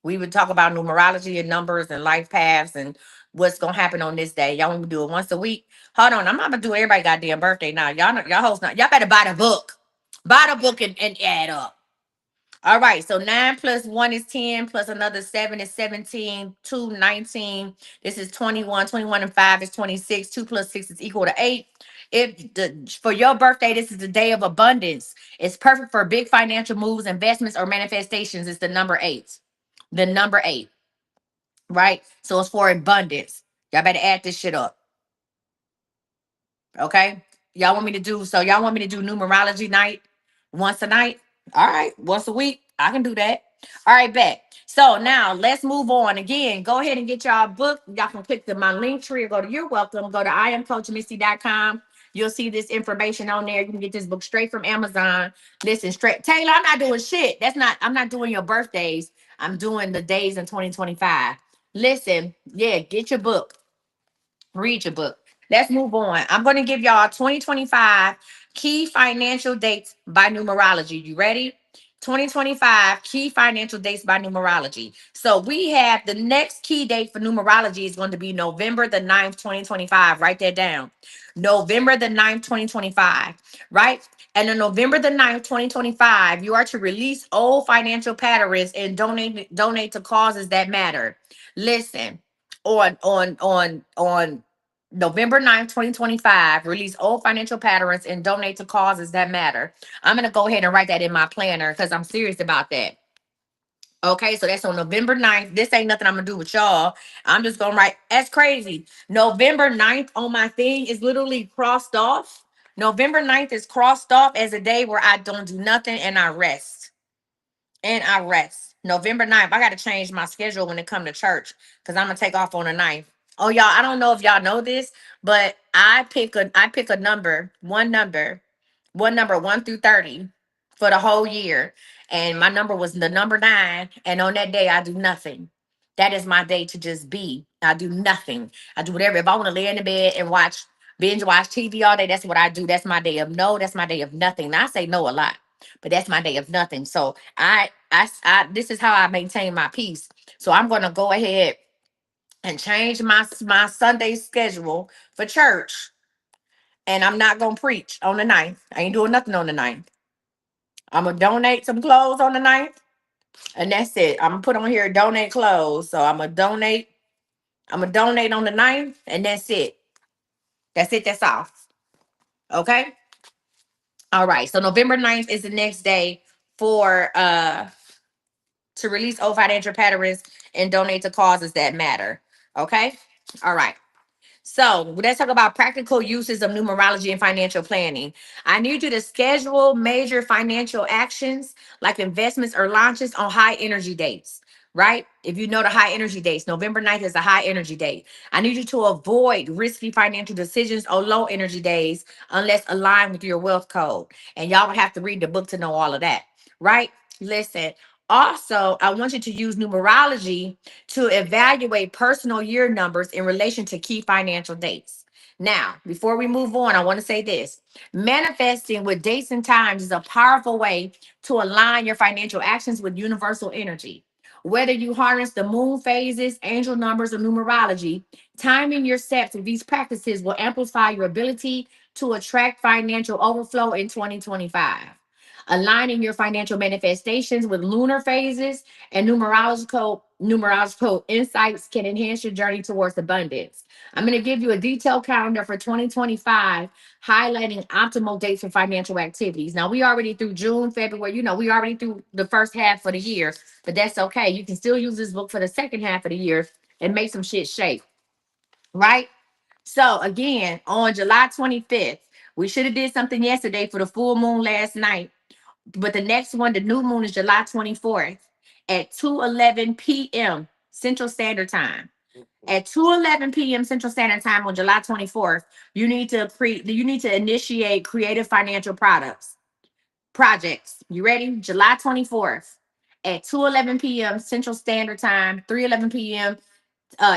We would talk about numerology and numbers and life paths and what's gonna happen on this day. Y'all want me to do it once a week? Hold on, I'm not gonna do everybody goddamn birthday now. Y'all host not. Y'all better buy the book. Buy the book and add up. All right, so 9 plus 1 is 10, plus another 7 is 17, 2, 19. This is 21. 21 and 5 is 26. 2 plus 6 is equal to 8. If the for your birthday, this is the day of abundance. It's perfect for big financial moves, investments, or manifestations. It's the number 8. The number 8, right? So it's for abundance. Y'all better add this shit up. Okay. Y'all want me to do numerology night once a night? All right. Once a week. I can do that. All right, bet. So now let's move on. Again, go ahead and get y'all book. Y'all can click my link tree or go to You're Welcome. Go to iamcoachmisty.com. You'll see this information on there. You can get this book straight from Amazon. Listen, straight. Taylor, I'm not doing shit. I'm not doing your birthdays. I'm doing the days in 2025. Listen, yeah, get your book. Read your book. Let's move on. I'm going to give y'all 2025 key financial dates by numerology. You ready? 2025 key financial dates by numerology. So we have the next key date for numerology is going to be November the 9th, 2025. Write that down. November the 9th, 2025. Right? And on November the 9th, 2025, you are to release old financial patterns and donate to causes that matter. Listen, on November 9th, 2025, release old financial patterns and donate to causes that matter. I'm going to go ahead and write that in my planner because I'm serious about that. Okay, so that's on November 9th. This ain't nothing I'm gonna do with y'all. I'm just gonna write. That's crazy. November 9th on my thing is literally crossed off. November 9th is crossed off as a day where I don't do nothing and I rest. And I rest. November 9th. I gotta change my schedule when it come to church because I'm gonna take off on the 9th. Oh, y'all, I don't know if y'all know this, but I pick a number, one number 1 through 30 for the whole year. And my number was the number 9. And on that day, I do nothing. That is my day to just be. I do nothing. I do whatever. If I want to lay in the bed and binge watch TV all day, that's what I do. That's my day of no. That's my day of nothing. Now, I say no a lot, but that's my day of nothing. So this is how I maintain my peace. So I'm gonna go ahead and change my Sunday schedule for church, and I'm not gonna preach on the 9th. I ain't doing nothing on the 9th. I'm gonna donate some clothes on the 9th, and that's it. I'm gonna put on here donate clothes. So I'm gonna donate. I'm gonna donate on the 9th, and that's it. That's it. That's all. Okay. All right. So November 9th is the next day for to release old financial patterns and donate to causes that matter. Okay. All right. So let's talk about practical uses of numerology and financial planning. I need you to schedule major financial actions like investments or launches on high energy dates, right? If you know the high energy dates, November 9th is a high energy date. I need you to avoid risky financial decisions on low energy days unless aligned with your wealth code. And y'all would have to read the book to know all of that, right? Listen. Also, I want you to use numerology to evaluate personal year numbers in relation to key financial dates. Now, before we move on, I want to say this. Manifesting with dates and times is a powerful way to align your financial actions with universal energy. Whether you harness the moon phases, angel numbers, or numerology, timing your steps with these practices will amplify your ability to attract financial overflow in 2025. Aligning your financial manifestations with lunar phases and numerological insights can enhance your journey towards abundance. I'm going to give you a detailed calendar for 2025, highlighting optimal dates for financial activities. Now, we already through June, February, we already through the first half of the year, but that's okay. You can still use this book for the second half of the year and make some shit shake, right? So again, on July 25th, we should have did something yesterday for the full moon last night, but the next one, the new moon, is July 24th at 2:11 p.m. Central Standard Time. At 2:11 p.m. Central Standard Time on July 24th, you need to initiate creative financial projects. You ready? July 24th at 2:11 p.m. Central Standard Time, 3:11 p.m.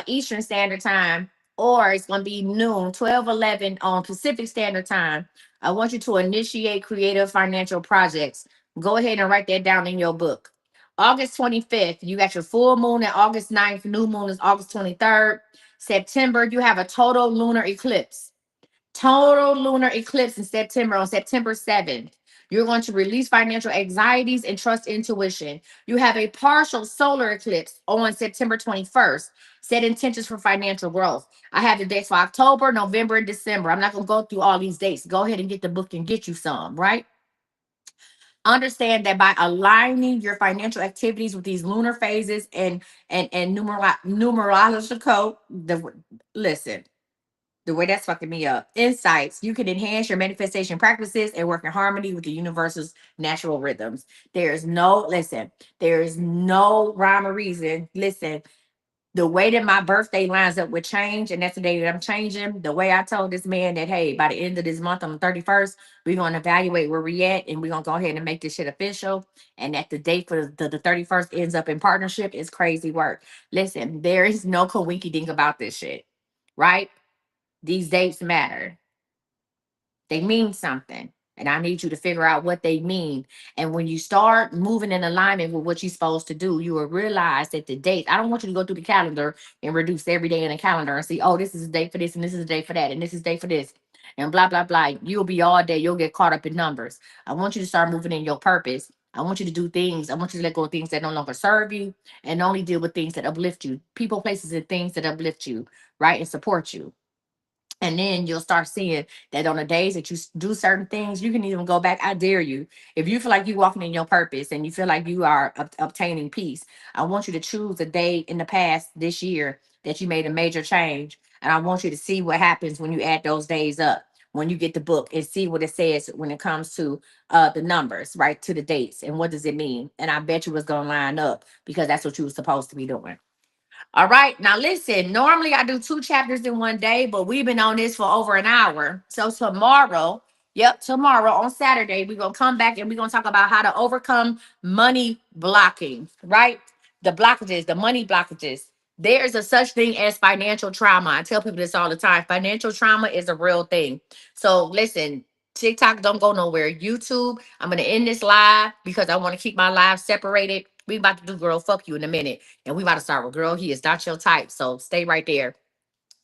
Eastern Standard Time, or it's going to be noon, 12:11 on Pacific Standard Time. I want you to initiate creative financial projects. Go ahead and write that down in your book. August 25th, you got your full moon at August 9th. New moon is August 23rd. September, you have a total lunar eclipse. Total lunar eclipse in September on September 7th. You're going to release financial anxieties and trust intuition. You have a partial solar eclipse on September 21st. Set intentions for financial growth. I have the dates for October, November, and December. I'm not going to go through all these dates. Go ahead and get the book and get you some, right? Understand that by aligning your financial activities with these lunar phases and numerological, listen, the way that's fucking me up. Insights. You can enhance your manifestation practices and work in harmony with the universe's natural rhythms. There is no rhyme or reason. Listen, the way that my birthday lines up with change, and that's the day that I'm changing. The way I told this man that, hey, by the end of this month on the 31st, we're going to evaluate where we at and we're going to go ahead and make this shit official. And that the date for the 31st ends up in partnership is crazy work. Listen, there is no coinky dink about this shit, right? These dates matter. They mean something. And I need you to figure out what they mean. And when you start moving in alignment with what you're supposed to do, you will realize that the date, I don't want you to go through the calendar and reduce every day in the calendar and see, oh, this is a day for this, and this is a day for that, and this is a day for this, and blah, blah, blah. You'll be all day. You'll get caught up in numbers. I want you to start moving in your purpose. I want you to do things. I want you to let go of things that no longer serve you and only deal with things that uplift you. People, places, and things that uplift you, right? And support you. And then you'll start seeing that on the days that you do certain things, you can even go back. I dare you. If you feel like you're walking in your purpose and you feel like you are obtaining peace, I want you to choose a day in the past this year that you made a major change. And I want you to see what happens when you add those days up, when you get the book and see what it says when it comes to the numbers, right? To the dates. And what does it mean? And I bet you it's going to line up because that's what you were supposed to be doing. All right. Now listen, normally I do 2 chapters in one day, but we've been on this for over an hour. So tomorrow, yep, tomorrow on Saturday, we're gonna come back and we're gonna talk about how to overcome money blocking, right? The blockages, the money blockages. There is a such thing as financial trauma. I tell people this all the time. Financial trauma is a real thing. So listen, TikTok don't go nowhere. YouTube, I'm gonna end this live because I want to keep my live separated. We about to do girl fuck you in a minute. And we about to start with girl, he is not your type. So stay right there.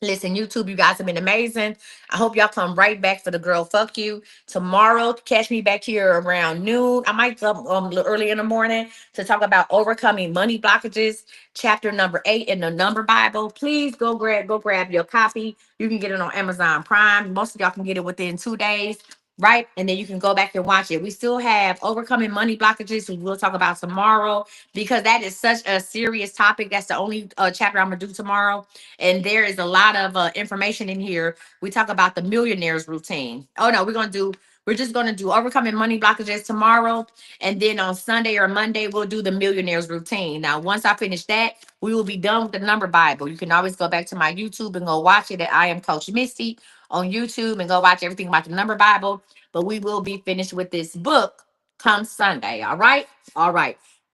Listen, YouTube, you guys have been amazing. I hope y'all come right back for the girl fuck you. Tomorrow, catch me back here around noon. I might come a little early in the morning to talk about overcoming money blockages, chapter number 8 in the number Bible. Please go grab your copy. You can get it on Amazon Prime. Most of y'all can get it within 2 days. Right. And then you can go back and watch it. We still have overcoming money blockages, which we'll talk about tomorrow because that is such a serious topic. That's the only chapter I'm going to do tomorrow. And there is a lot of information in here. We talk about the millionaire's routine. Oh no, we're just going to do overcoming money blockages tomorrow. And then on Sunday or Monday, we'll do the millionaire's routine. Now, once I finish that, we will be done with the number Bible. You can always go back to my YouTube and go watch it at I Am Coach Misty on YouTube and go watch everything about the number Bible. But we will be finished with this book come Sunday. All right. All right.